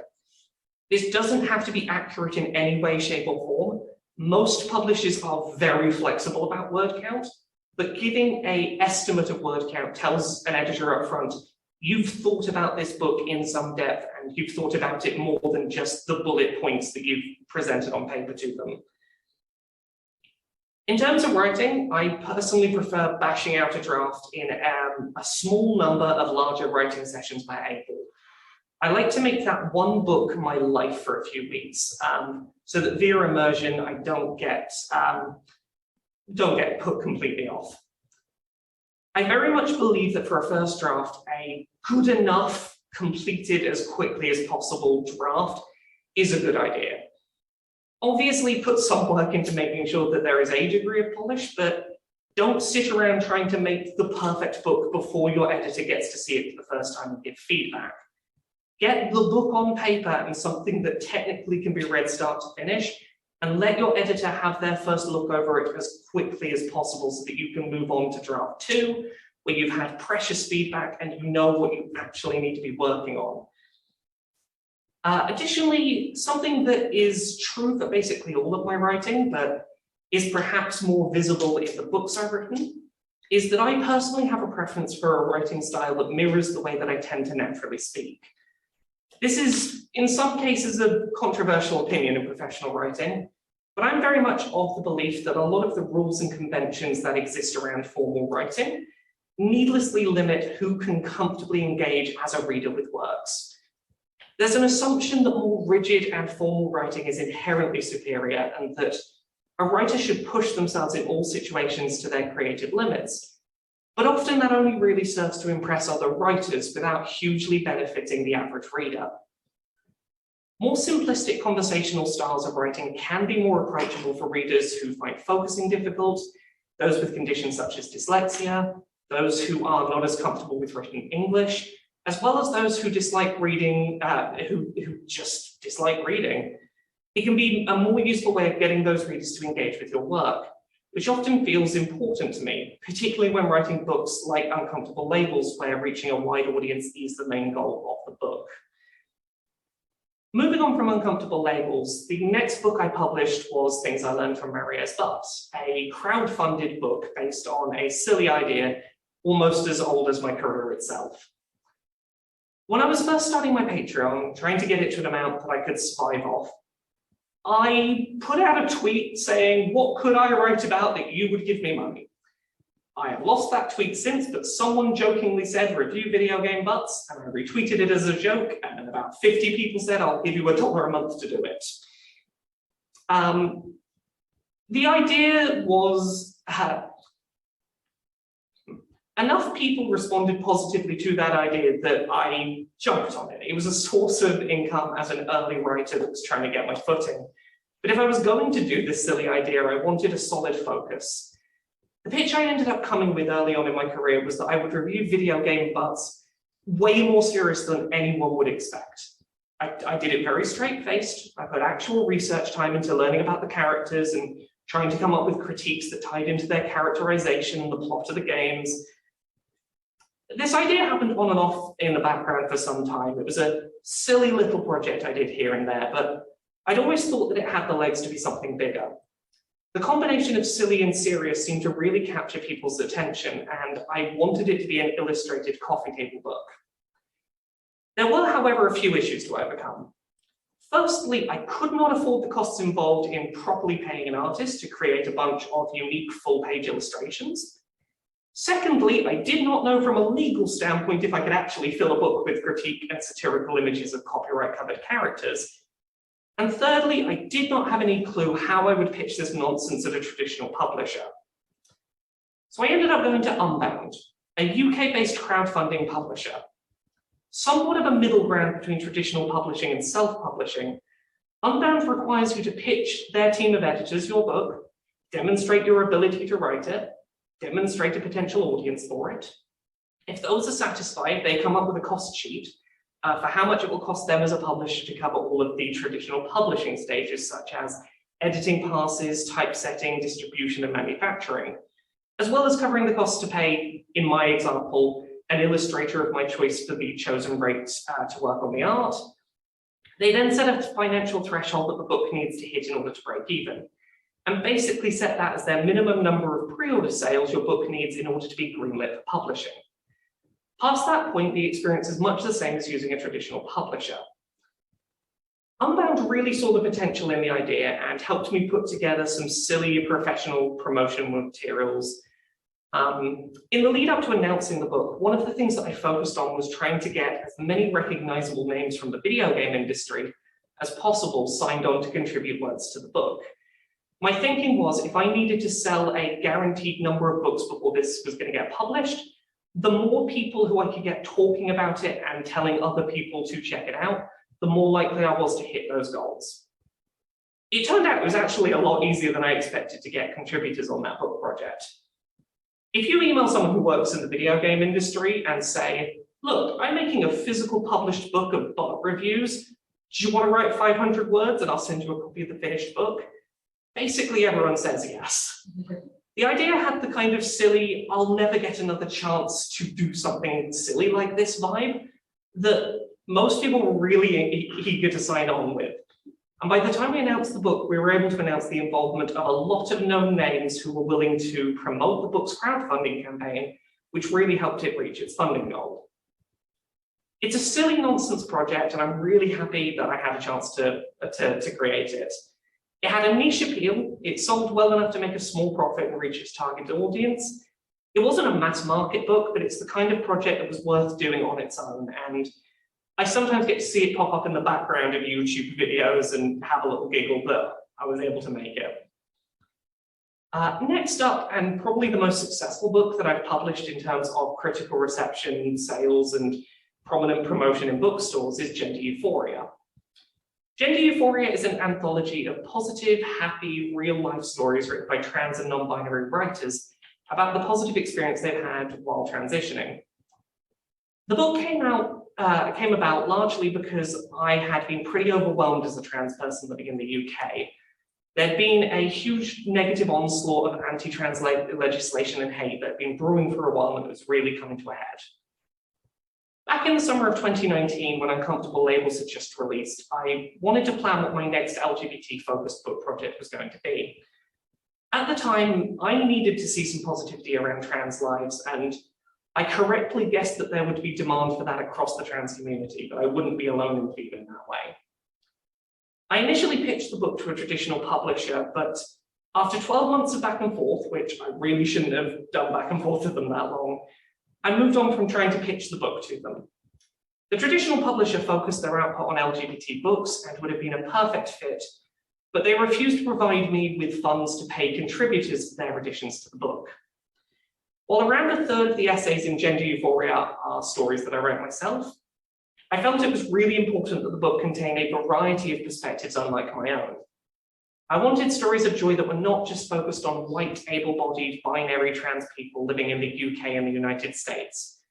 This doesn't have to be accurate in any way, shape, or form. Most publishers are very flexible about word count, but giving an estimate of word count tells an editor up front, you've thought about this book in some depth and you've thought about it more than just the bullet points that you've presented on paper to them. In terms of writing, I personally prefer bashing out a draft in a small number of larger writing sessions per April. I like to make that one book my life for a few weeks, so that via immersion I don't get put completely off. I very much believe that for a first draft, a good enough, completed as quickly as possible draft is a good idea. Obviously, put some work into making sure that there is a degree of polish, but don't sit around trying to make the perfect book before your editor gets to see it for the first time and give feedback. Get the book on paper and something that technically can be read start to finish, and let your editor have their first look over it as quickly as possible so that you can move on to draft 2, where you've had precious feedback and you know what you actually need to be working on. Additionally, something that is true for basically all of my writing, but is perhaps more visible in the books I've written, is that I personally have a preference for a writing style that mirrors the way that I tend to naturally speak. This is, in some cases, a controversial opinion in professional writing, but I'm very much of the belief that a lot of the rules and conventions that exist around formal writing needlessly limit who can comfortably engage as a reader with works. There's an assumption that more rigid and formal writing is inherently superior and that a writer should push themselves in all situations to their creative limits. But often that only really serves to impress other writers without hugely benefiting the average reader. More simplistic conversational styles of writing can be more approachable for readers who find focusing difficult, those with conditions such as dyslexia, those who are not as comfortable with written English, as well as those who dislike reading, who just dislike reading. It can be a more useful way of getting those readers to engage with your work, which often feels important to me, particularly when writing books like Uncomfortable Labels, where reaching a wide audience is the main goal of the book. Moving on from uncomfortable labels, the next book I published was Things I Learned from Mario's Butts, a crowd-funded book based on a silly idea almost as old as my career itself. When I was first starting my Patreon, trying to get it to an amount that I could survive off, I put out a tweet saying, what could I write about that you would give me money? I have lost that tweet since, but someone jokingly said, review video game butts, and I retweeted it as a joke, and then about 50 people said, I'll give you $1 a month to do it. The idea was, enough people responded positively to that idea that I jumped on it. It was a source of income as an early writer that was trying to get my footing. But if I was going to do this silly idea, I wanted a solid focus. The pitch I ended up coming with early on in my career was that I would review video game butts way more serious than anyone would expect. I did it very straight-faced. I put actual research time into learning about the characters and trying to come up with critiques that tied into their characterization and the plot of the games. This idea happened on and off in the background for some time. It was a silly little project I did here and there, but I'd always thought that it had the legs to be something bigger. The combination of silly and serious seemed to really capture people's attention, and I wanted it to be an illustrated coffee table book. There were, however, a few issues to overcome. Firstly, I could not afford the costs involved in properly paying an artist to create a bunch of unique full-page illustrations. Secondly, I did not know from a legal standpoint if I could actually fill a book with critique and satirical images of copyright-covered characters. And thirdly, I did not have any clue how I would pitch this nonsense at a traditional publisher. So I ended up going to Unbound, a UK-based crowdfunding publisher. Somewhat of a middle ground between traditional publishing and self-publishing, Unbound requires you to pitch their team of editors your book, demonstrate your ability to write it, demonstrate a potential audience for it. If those are satisfied, they come up with a cost sheet for how much it will cost them as a publisher to cover all of the traditional publishing stages, such as editing passes, typesetting, distribution, and manufacturing, as well as covering the costs to pay, in my example, an illustrator of my choice for the chosen rate to work on the art. They then set a financial threshold that the book needs to hit in order to break even, and basically set that as their minimum number of pre-order sales your book needs in order to be greenlit for publishing. Past that point, the experience is much the same as using a traditional publisher. Unbound really saw the potential in the idea and helped me put together some silly professional promotion materials. In the lead up to announcing the book, one of the things that I focused on was trying to get as many recognizable names from the video game industry as possible signed on to contribute words to the book. My thinking was, if I needed to sell a guaranteed number of books before this was going to get published, the more people who I could get talking about it and telling other people to check it out, the more likely I was to hit those goals. It turned out it was actually a lot easier than I expected to get contributors on that book project. If you email someone who works in the video game industry and say, look, I'm making a physical published book of book reviews, do you want to write 500 words and I'll send you a copy of the finished book? Basically, everyone says yes. The idea had the kind of silly, I'll never get another chance to do something silly like this vibe that most people were really eager to sign on with. And by the time we announced the book, we were able to announce the involvement of a lot of known names who were willing to promote the book's crowdfunding campaign, which really helped it reach its funding goal. It's a silly nonsense project, and I'm really happy that I had a chance to create it. It had a niche appeal, it sold well enough to make a small profit and reach its target audience. It wasn't a mass market book, but it's the kind of project that was worth doing on its own, and I sometimes get to see it pop up in the background of YouTube videos and have a little giggle that I was able to make it. Next up, and probably the most successful book that I've published in terms of critical reception, sales, and prominent promotion in bookstores is Gender Euphoria. Gender Euphoria is an anthology of positive, happy, real-life stories written by trans and non-binary writers about the positive experience they've had while transitioning. The book came about largely because I had been pretty overwhelmed as a trans person living in the UK. There'd been a huge negative onslaught of anti-trans legislation and hate that had been brewing for a while and it was really coming to a head. Back in the summer of 2019, when Uncomfortable Labels had just released, I wanted to plan what my next LGBT-focused book project was going to be. At the time, I needed to see some positivity around trans lives, and I correctly guessed that there would be demand for that across the trans community, but I wouldn't be alone in feeling that way. I initially pitched the book to a traditional publisher, but after 12 months of back and forth, which I really shouldn't have done back and forth with them that long, I moved on from trying to pitch the book to them. The traditional publisher focused their output on LGBT books and would have been a perfect fit, but they refused to provide me with funds to pay contributors for their additions to the book. While around a third of the essays in Gender Euphoria are stories that I wrote myself, I felt it was really important that the book contain a variety of perspectives unlike my own. I wanted stories of joy that were not just focused on white, able-bodied, binary trans people living in the UK and the United States.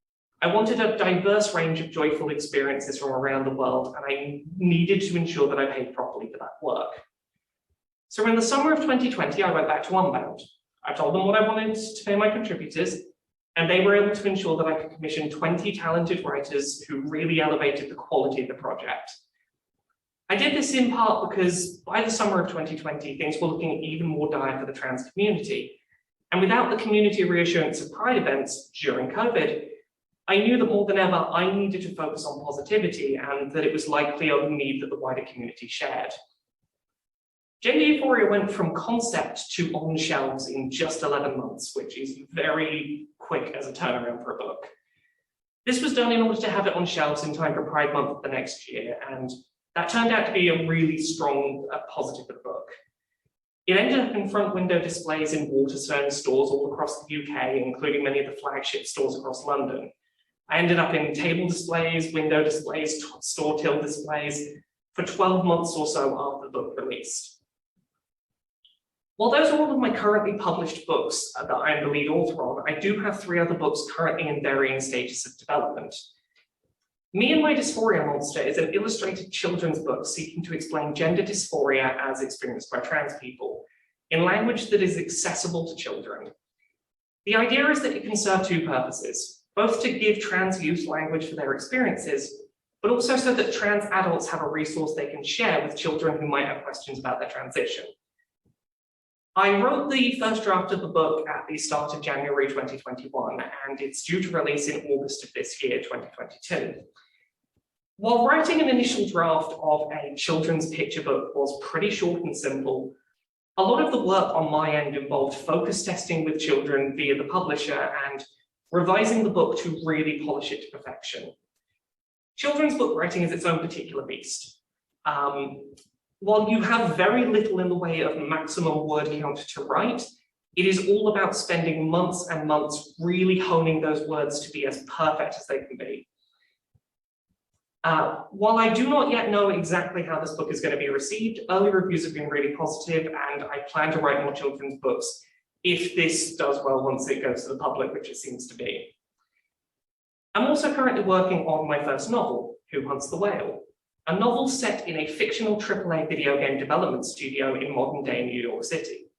I wanted a diverse range of joyful experiences from around the world, and I needed to ensure that I paid properly for that work. So in the summer of 2020, I went back to Unbound. I told them what I wanted to pay my contributors, and they were able to ensure that I could commission 20 talented writers who really elevated the quality of the project. I did this in part because by the summer of 2020, things were looking even more dire for the trans community. And without the community reassurance of Pride events during COVID, I knew that more than ever, I needed to focus on positivity and that it was likely a need that the wider community shared. Gender Euphoria went from concept to on shelves in just 11 months, which is very quick as a turnaround for a book. This was done in order to have it on shelves in time for Pride Month of the next year, and that turned out to be a really strong positive for the book. It ended up in front window displays in Waterstone stores all across the UK, including many of the flagship stores across London. I ended up in table displays, window displays, store till displays for 12 months or so after the book released. While those are all of my currently published books that I am the lead author on, I do have 3 other books currently in varying stages of development. Me and My Dysphoria Monster is an illustrated children's book seeking to explain gender dysphoria as experienced by trans people in language that is accessible to children. The idea is that it can serve 2 purposes, both to give trans youth language for their experiences, but also so that trans adults have a resource they can share with children who might have questions about their transition. I wrote the first draft of the book at the start of January 2021, and it's due to release in August of this year, 2022. While writing an initial draft of a children's picture book was pretty short and simple, a lot of the work on my end involved focus testing with children via the publisher and revising the book to really polish it to perfection. Children's book writing is its own particular beast. While you have very little in the way of maximum word count to write, it is all about spending months and months really honing those words to be as perfect as they can be. While I do not yet know exactly how this book is going to be received, early reviews have been really positive, and I plan to write more children's books if this does well once it goes to the public, which it seems to be. I'm also currently working on my first novel, Who Hunts the Whale, a novel set in a fictional AAA video game development studio in modern-day New York City.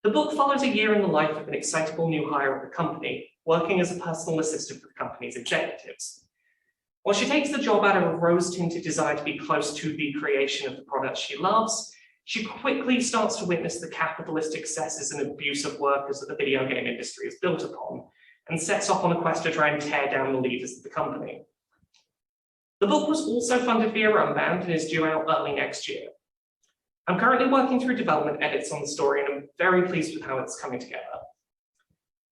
The book follows a year in the life of an excitable new hire at the company, working as a personal assistant for the company's executives. While she takes the job out of a rose-tinted desire to be close to the creation of the products she loves, she quickly starts to witness the capitalist excesses and abuse of workers that the video game industry is built upon, and sets off on a quest to try and tear down the leaders of the company. The book was also funded via Unbound and is due out early next year. I'm currently working through development edits on the story, and I'm very pleased with how it's coming together.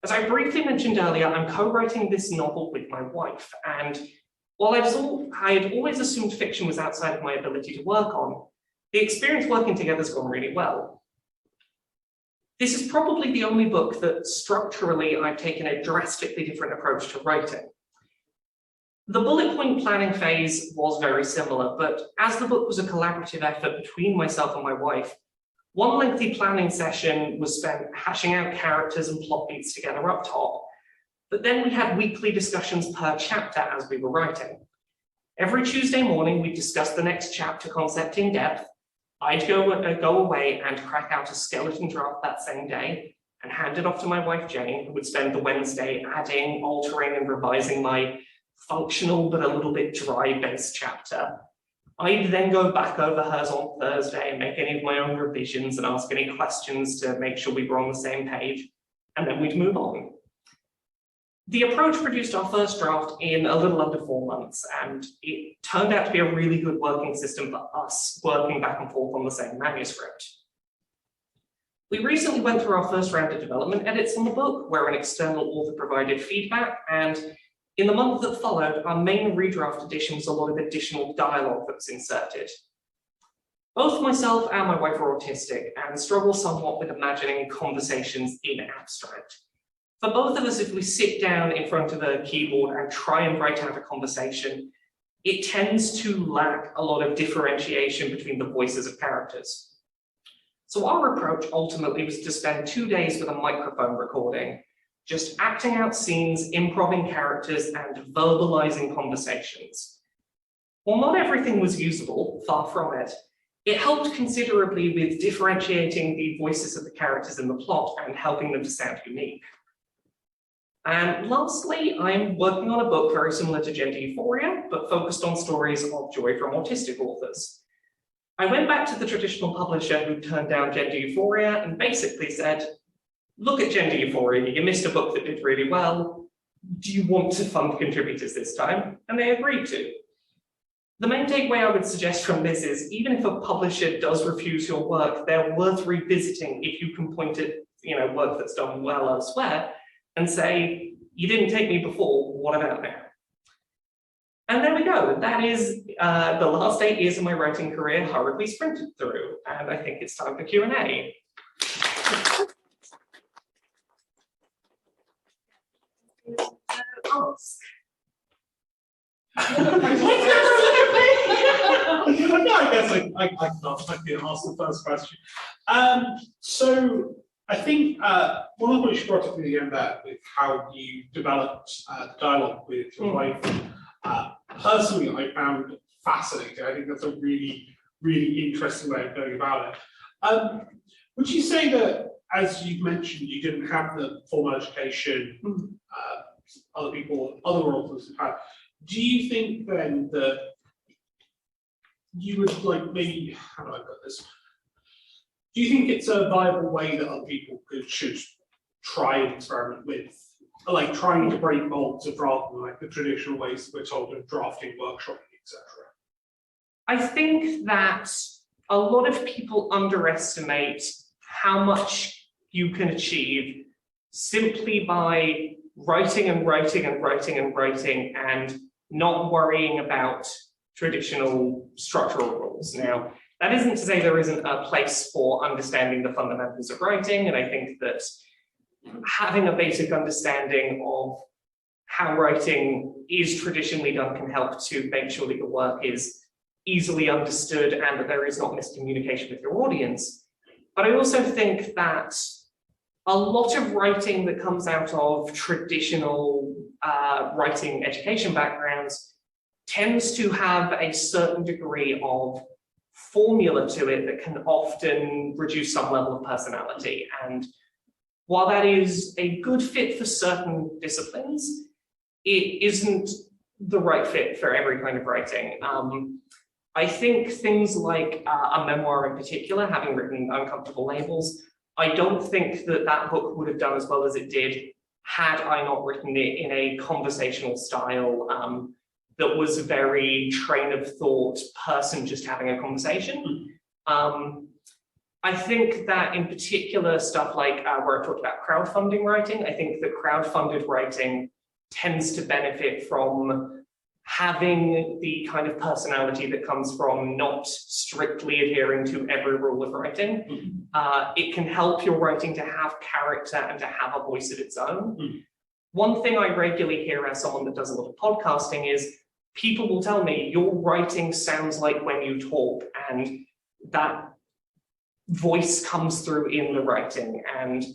As I briefly mentioned earlier, I'm co-writing this novel with my wife, and while I had always assumed fiction was outside of my ability to work on, the experience working together has gone really well. This is probably the only book that structurally I've taken a drastically different approach to writing. The bullet point planning phase was very similar, but as the book was a collaborative effort between myself and my wife, one lengthy planning session was spent hashing out characters and plot beats together up top. But then we had weekly discussions per chapter as we were writing. Every Tuesday morning, we'd discuss the next chapter concept in depth. I'd go away and crack out a skeleton draft that same day and hand it off to my wife, Jane, who would spend the Wednesday adding, altering, and revising my functional but a little bit dry-based chapter. I'd then go back over hers on Thursday and make any of my own revisions and ask any questions to make sure we were on the same page, and then we'd move on. The approach produced our first draft in a little under 4 months, and it turned out to be a really good working system for us working back and forth on the same manuscript. We recently went through our first round of development edits on the book, where an external author provided feedback, and in the month that followed, our main redraft edition was a lot of additional dialogue that was inserted. Both myself and my wife are autistic and struggle somewhat with imagining conversations in abstract. For both of us, if we sit down in front of a keyboard and try and write out a conversation, it tends to lack a lot of differentiation between the voices of characters. So our approach ultimately was to spend 2 days with a microphone recording, just acting out scenes, improving characters, and verbalizing conversations. While not everything was usable, far from it, it helped considerably with differentiating the voices of the characters in the plot and helping them to sound unique. And lastly, I'm working on a book very similar to Gender Euphoria, but focused on stories of joy from autistic authors. I went back to the traditional publisher who turned down Gender Euphoria and basically said, look at Gender Euphoria, you missed a book that did really well. Do you want to fund contributors this time? And they agreed to. The main takeaway I would suggest from this is, even if a publisher does refuse your work, they're worth revisiting if you can point at work that's done well elsewhere and say, you didn't take me before, what about now? And there we go. That is the last 8 years of my writing career hurriedly sprinted through, and I think it's time for Q&A. Ask. I guess I can ask the first question. So I think one of the points you brought up at the end there with how you developed the dialogue with your wife, personally I found fascinating. I think that's a really, really interesting way of going about it. Would you say that, as you mentioned, you didn't have the formal education other authors have had, do you think then that you would maybe, how do I put this? Do you think it's a viable way that other people should try and experiment with, trying to break molds of rather than the traditional ways that we're told of drafting, workshopping, etc.? I think that a lot of people underestimate how much you can achieve simply by writing and writing and writing and writing and not worrying about traditional structural rules. Now, that isn't to say there isn't a place for understanding the fundamentals of writing, and I think that having a basic understanding of how writing is traditionally done can help to make sure that your work is easily understood and that there is not miscommunication with your audience. But I also think that a lot of writing that comes out of traditional writing education backgrounds tends to have a certain degree of formula to it that can often reduce some level of personality. And while that is a good fit for certain disciplines, it isn't the right fit for every kind of writing. I think things like a memoir in particular, having written Uncomfortable Labels, I don't think that that book would have done as well as it did had I not written it in a conversational style that was very train of thought person just having a conversation. I think that in particular stuff like where I talked about crowdfunding writing, I think that crowdfunded writing tends to benefit from having the kind of personality that comes from not strictly adhering to every rule of writing. It can help your writing to have character and to have a voice of its own. One thing I regularly hear as someone that does a lot of podcasting is people will tell me your writing sounds like when you talk, and that voice comes through in the writing, and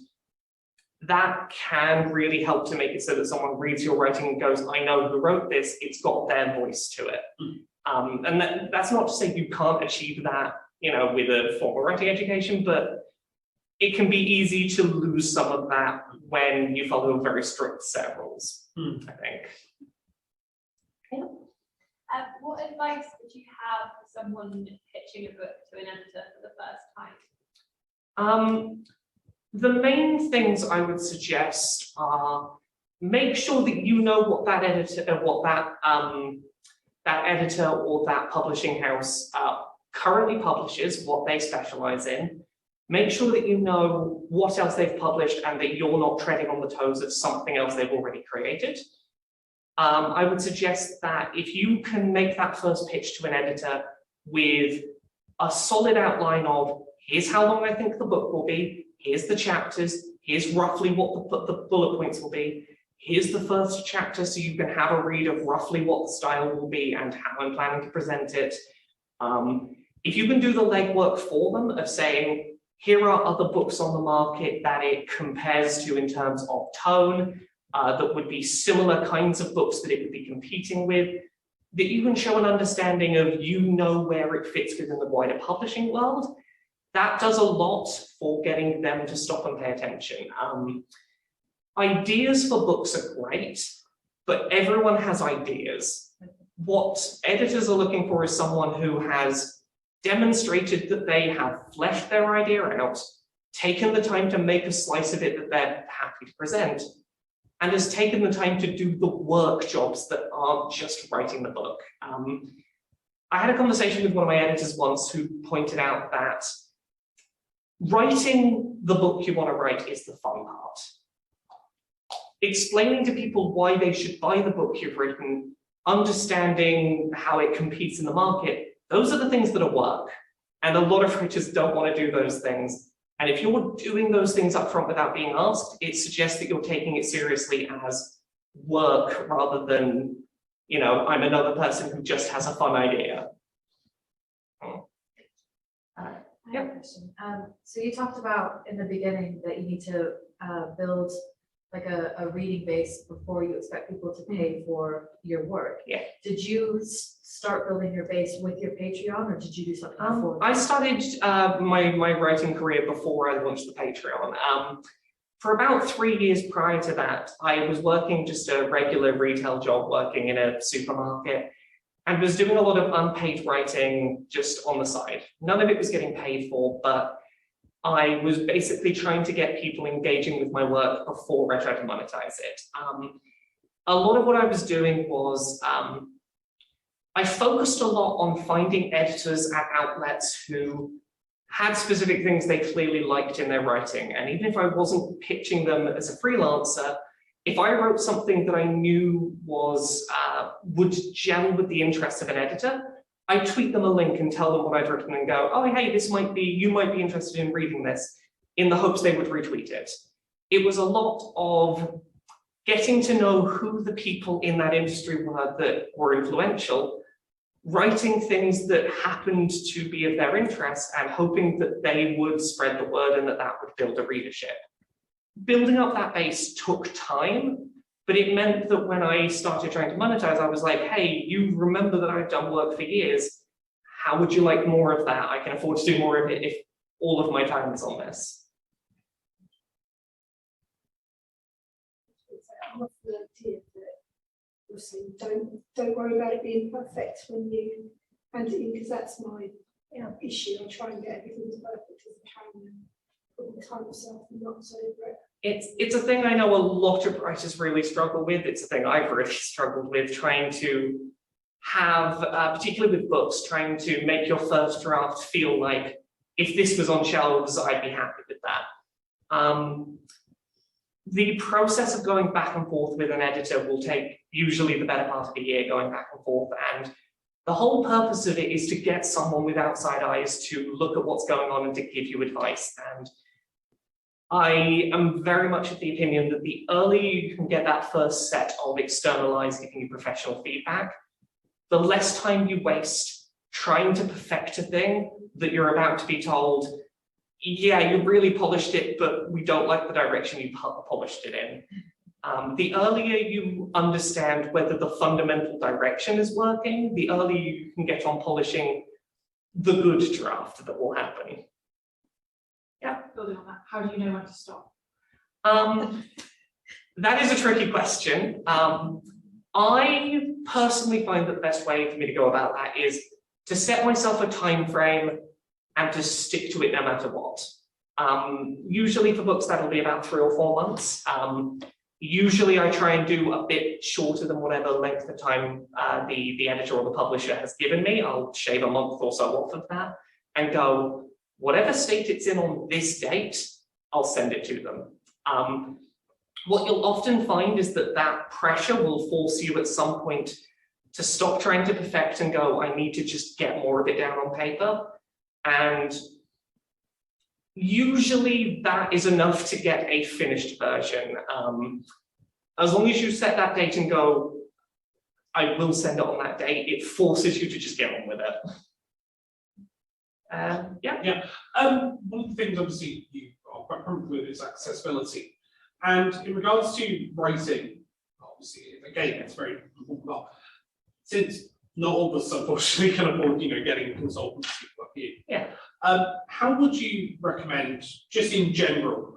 that can really help to make it so that someone reads your writing and goes, I know who wrote this, it's got their voice to it. And that's not to say you can't achieve that, with a formal writing education, but it can be easy to lose some of that when you follow a very strict set of rules, I think. What advice would you have for someone pitching a book to an editor for the first time? The main things I would suggest are make sure that you know what that editor, that editor or that publishing house currently publishes, what they specialize in. Make sure that you know what else they've published and that you're not treading on the toes of something else they've already created. I would suggest that if you can make that first pitch to an editor with a solid outline of here's how long I think the book will be, here's the chapters, here's roughly what the bullet points will be, here's the first chapter so you can have a read of roughly what the style will be and how I'm planning to present it. If you can do the legwork for them of saying, here are other books on the market that it compares to in terms of tone, that would be similar kinds of books that it would be competing with, that you can show an understanding of you know where it fits within the wider publishing world, that does a lot for getting them to stop and pay attention. Ideas for books are great, but everyone has ideas. What editors are looking for is someone who has demonstrated that they have fleshed their idea out, taken the time to make a slice of it that they're happy to present, and has taken the time to do the work jobs that aren't just writing the book. I had a conversation with one of my editors once who pointed out that writing the book you want to write is the fun part. Explaining to people why they should buy the book you've written, understanding how it competes in the market, those are the things that are work. And a lot of writers don't want to do those things. And if you're doing those things up front without being asked, it suggests that you're taking it seriously as work rather than, you know, I'm another person who just has a fun idea. I have a question. So you talked about in the beginning that you need to build like a reading base before you expect people to pay for your work. Yeah. Did you start building your base with your Patreon, or did you do something before? I started my writing career before I launched the Patreon. For about 3 years prior to that, I was working just a regular retail job, working in a supermarket, and was doing a lot of unpaid writing just on the side. None of it was getting paid for, but I was basically trying to get people engaging with my work before I tried to monetize it. A lot of what I was doing was I focused a lot on finding editors at outlets who had specific things they clearly liked in their writing. And even if I wasn't pitching them as a freelancer, if I wrote something that I knew was would gel with the interests of an editor, I tweet them a link and tell them what I've written and go, oh, hey, you might be interested in reading this, in the hopes they would retweet it. It was a lot of getting to know who the people in that industry were that were influential, writing things that happened to be of their interest and hoping that they would spread the word and that would build a readership. Building up that base took time, but it meant that when I started trying to monetize, I was like, hey, you remember that I've done work for years. How would you like more of that? I can afford to do more of it if all of my time is on this. I love the idea that you're saying don't worry about it being perfect when you hand it in, because that's my issue. I try and get everything as perfect as I can and put the time myself and not so over it. It's a thing I know a lot of writers really struggle with. It's a thing I've really struggled with, trying to have, particularly with books, trying to make your first draft feel like if this was on shelves, I'd be happy with that. The process of going back and forth with an editor will take usually the better part of a year going back and forth. And the whole purpose of it is to get someone with outside eyes to look at what's going on and to give you advice. And I am very much of the opinion that the earlier you can get that first set of external eyes giving you professional feedback, the less time you waste trying to perfect a thing that you're about to be told, yeah, you really polished it, but we don't like the direction you polished it in. The earlier you understand whether the fundamental direction is working, the earlier you can get on polishing the good draft that will happen. Yeah. Building on that, how do you know when to stop? That is a tricky question. I personally find that the best way for me to go about that is to set myself a time frame and to stick to it no matter what. Usually for books, that'll be about 3 or 4 months. Usually I try and do a bit shorter than whatever length of time the editor or the publisher has given me. I'll shave a month or so off of that and go, whatever state it's in on this date, I'll send it to them. What you'll often find is that that pressure will force you at some point to stop trying to perfect and go, I need to just get more of it down on paper. And usually that is enough to get a finished version. As long as you set that date and go, I will send it on that date, it forces you to just get on with it. Yeah. One of the things obviously you are quite comfortable with is accessibility. And in regards to writing, obviously, again, it's very important. Since not all of us unfortunately can afford, getting consultants like you. Yeah. How would you recommend, just in general,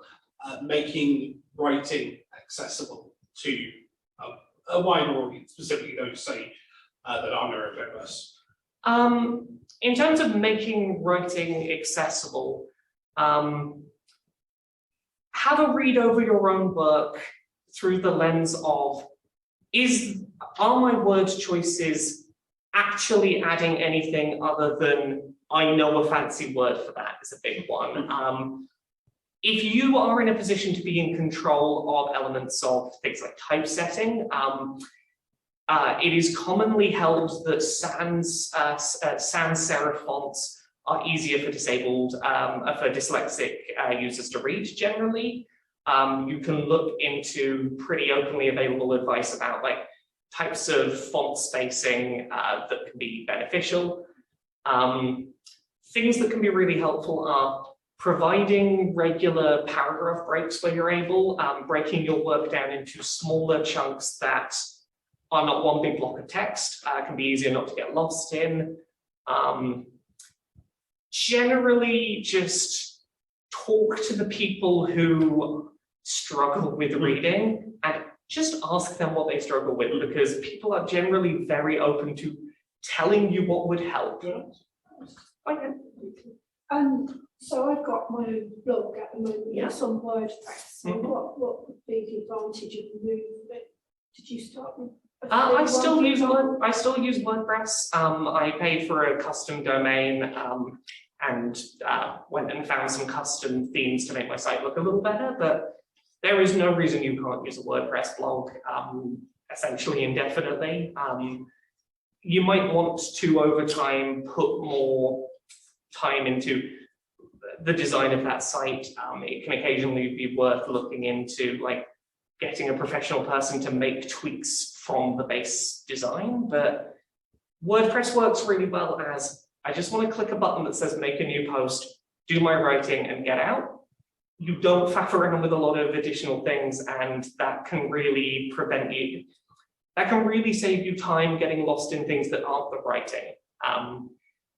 making writing accessible to a wider audience, specifically those say that are neurodiverse? In terms of making writing accessible, have a read over your own work through the lens of, are my word choices actually adding anything other than I know a fancy word for that is a big one. If you are in a position to be in control of elements of things like typesetting, it is commonly held that sans serif fonts are easier for dyslexic users to read generally. You can look into pretty openly available advice about types of font spacing that can be beneficial. Things that can be really helpful are providing regular paragraph breaks where you're able, breaking your work down into smaller chunks that are not one big block of text, can be easier not to get lost in. Generally, just talk to the people who struggle with reading and just ask them what they struggle with, because people are generally very open to telling you what would help. Okay. So I've got my own blog at the moment. Yeah. It's on WordPress. So Mhm. what would be the advantage of moving it? Did you start with? I still use WordPress. I paid for a custom domain and went and found some custom themes to make my site look a little better, but there is no reason you can't use a WordPress blog essentially indefinitely. You might want to, over time, put more time into the design of that site. It can occasionally be worth looking into getting a professional person to make tweaks from the base design, but WordPress works really well as I just want to click a button that says make a new post, do my writing and get out. You don't faff around with a lot of additional things, and that can really save you time getting lost in things that aren't the writing.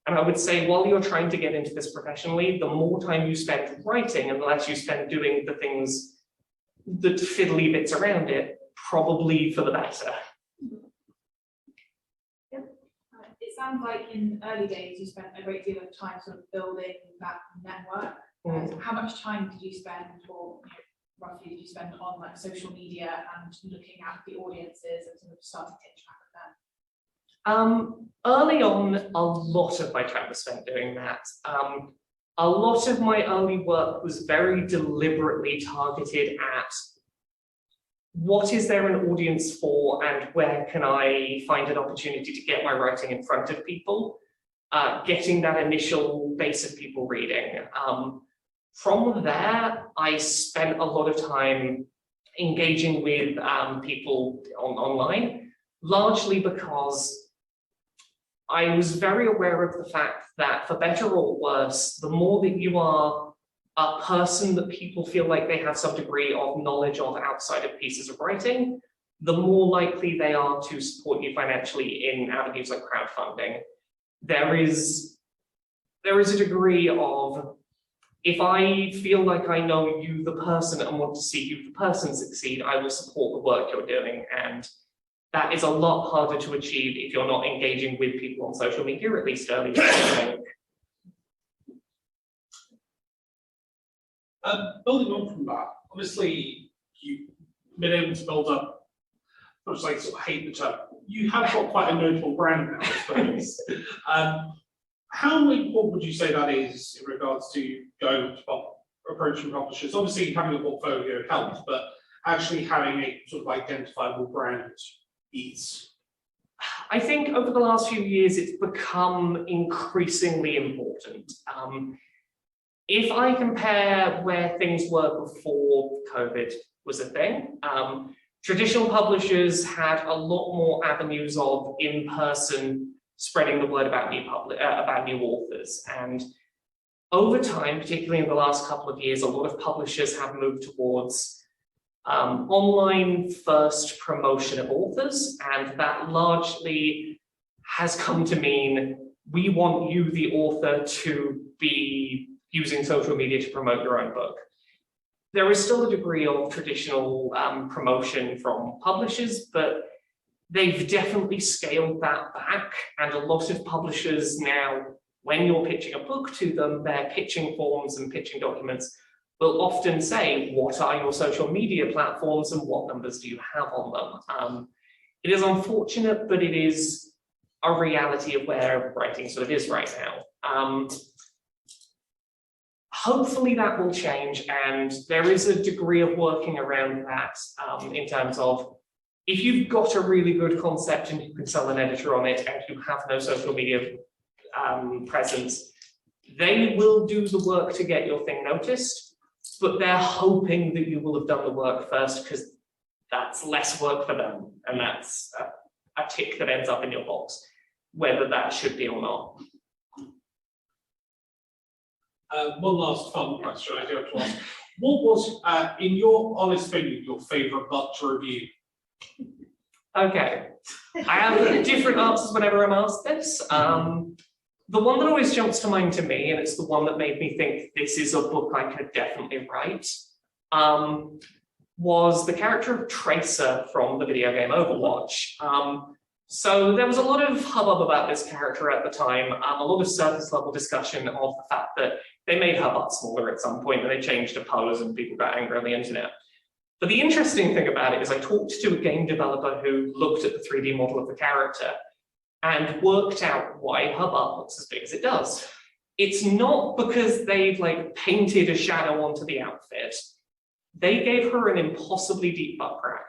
And I would say while you're trying to get into this professionally, the more time you spend writing and the less you spend doing the things, the fiddly bits around it, probably for the better. It sounds like in early days you spent a great deal of time sort of building that network. How much time did you spend, or roughly did you spend on social media and looking at the audiences and sort of starting to interact with them? Early on, a lot of my time was spent doing that. A lot of my early work was very deliberately targeted at what is there an audience for and where can I find an opportunity to get my writing in front of people, getting that initial base of people reading. From there, I spent a lot of time engaging with people online, largely because I was very aware of the fact that, for better or worse, the more that you are a person that people feel like they have some degree of knowledge of outside of pieces of writing, the more likely they are to support you financially in avenues like crowdfunding. There is a degree of, if I feel like I know you, the person, and want to see you, the person, succeed, I will support the work you're doing. And that is a lot harder to achieve if you're not engaging with people on social media, at least early on. Building on from that, obviously you've been able to build up, much like sort of hate the term, you have got quite a notable brand now, I suppose. How important would you say that is in regards to going to approaching publishers? Obviously having a portfolio helps, but actually having a sort of identifiable brand is. I think over the last few years, it's become increasingly important. If I compare where things were before COVID was a thing, traditional publishers had a lot more avenues of in-person spreading the word about new authors. And over time, particularly in the last couple of years, a lot of publishers have moved towards online first promotion of authors, and that largely has come to mean we want you, the author, to be using social media to promote your own book. There is still a degree of traditional promotion from publishers, but they've definitely scaled that back, and a lot of publishers now, when you're pitching a book to them, their pitching forms and pitching documents will often say, what are your social media platforms and what numbers do you have on them? It is unfortunate, but it is a reality of where writing sort of is right now. Hopefully that will change, and there is a degree of working around that in terms of if you've got a really good concept and you can sell an editor on it and you have no social media presence, they will do the work to get your thing noticed, but they're hoping that you will have done the work first because that's less work for them, and that's a tick that ends up in your box, whether that should be or not. One last fun question I do have to ask. What was, in your honest opinion, your favourite book to review? Okay, I have different answers whenever I'm asked this. The one that always jumps to mind to me, and it's the one that made me think this is a book I could definitely write, was the character of Tracer from the video game Overwatch. So there was a lot of hubbub about this character at the time, a lot of surface level discussion of the fact that they made her butt smaller at some point and they changed her pose and people got angry on the internet. But the interesting thing about it is I talked to a game developer who looked at the 3D model of the character and worked out why her butt looks as big as it does. It's not because they've like painted a shadow onto the outfit. They gave her an impossibly deep butt crack.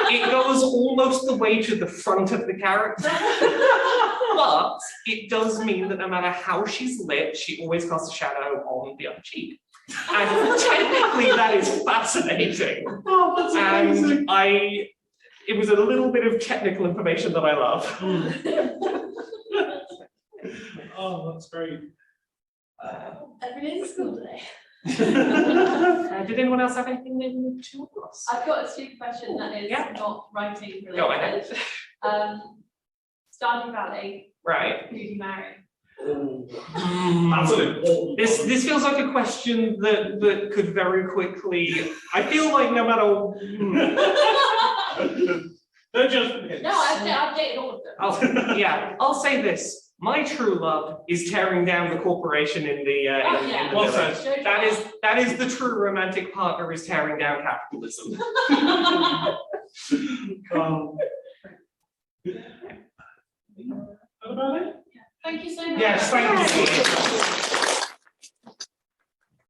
It goes almost the way to the front of the character, but it does mean that no matter how she's lit, she always casts a shadow on the other cheek. And technically that is fascinating. Oh, that's amazing. And it was a little bit of technical information that I love. Oh, that's great. Every day in school today. Did anyone else have anything they wanted to ask? I've got a stupid question that is Yeah. not writing related. Go ahead. Stardew Valley, Right. who do you marry? That's an important This feels like a question that could very quickly. I feel like no matter. They're just hints. No, I've dated all of them. I'll say this. My true love is tearing down the corporation in the in the Well village. said. That is the true romantic partner, is tearing down capitalism. That about it? Thank you so much. Yes, thank you.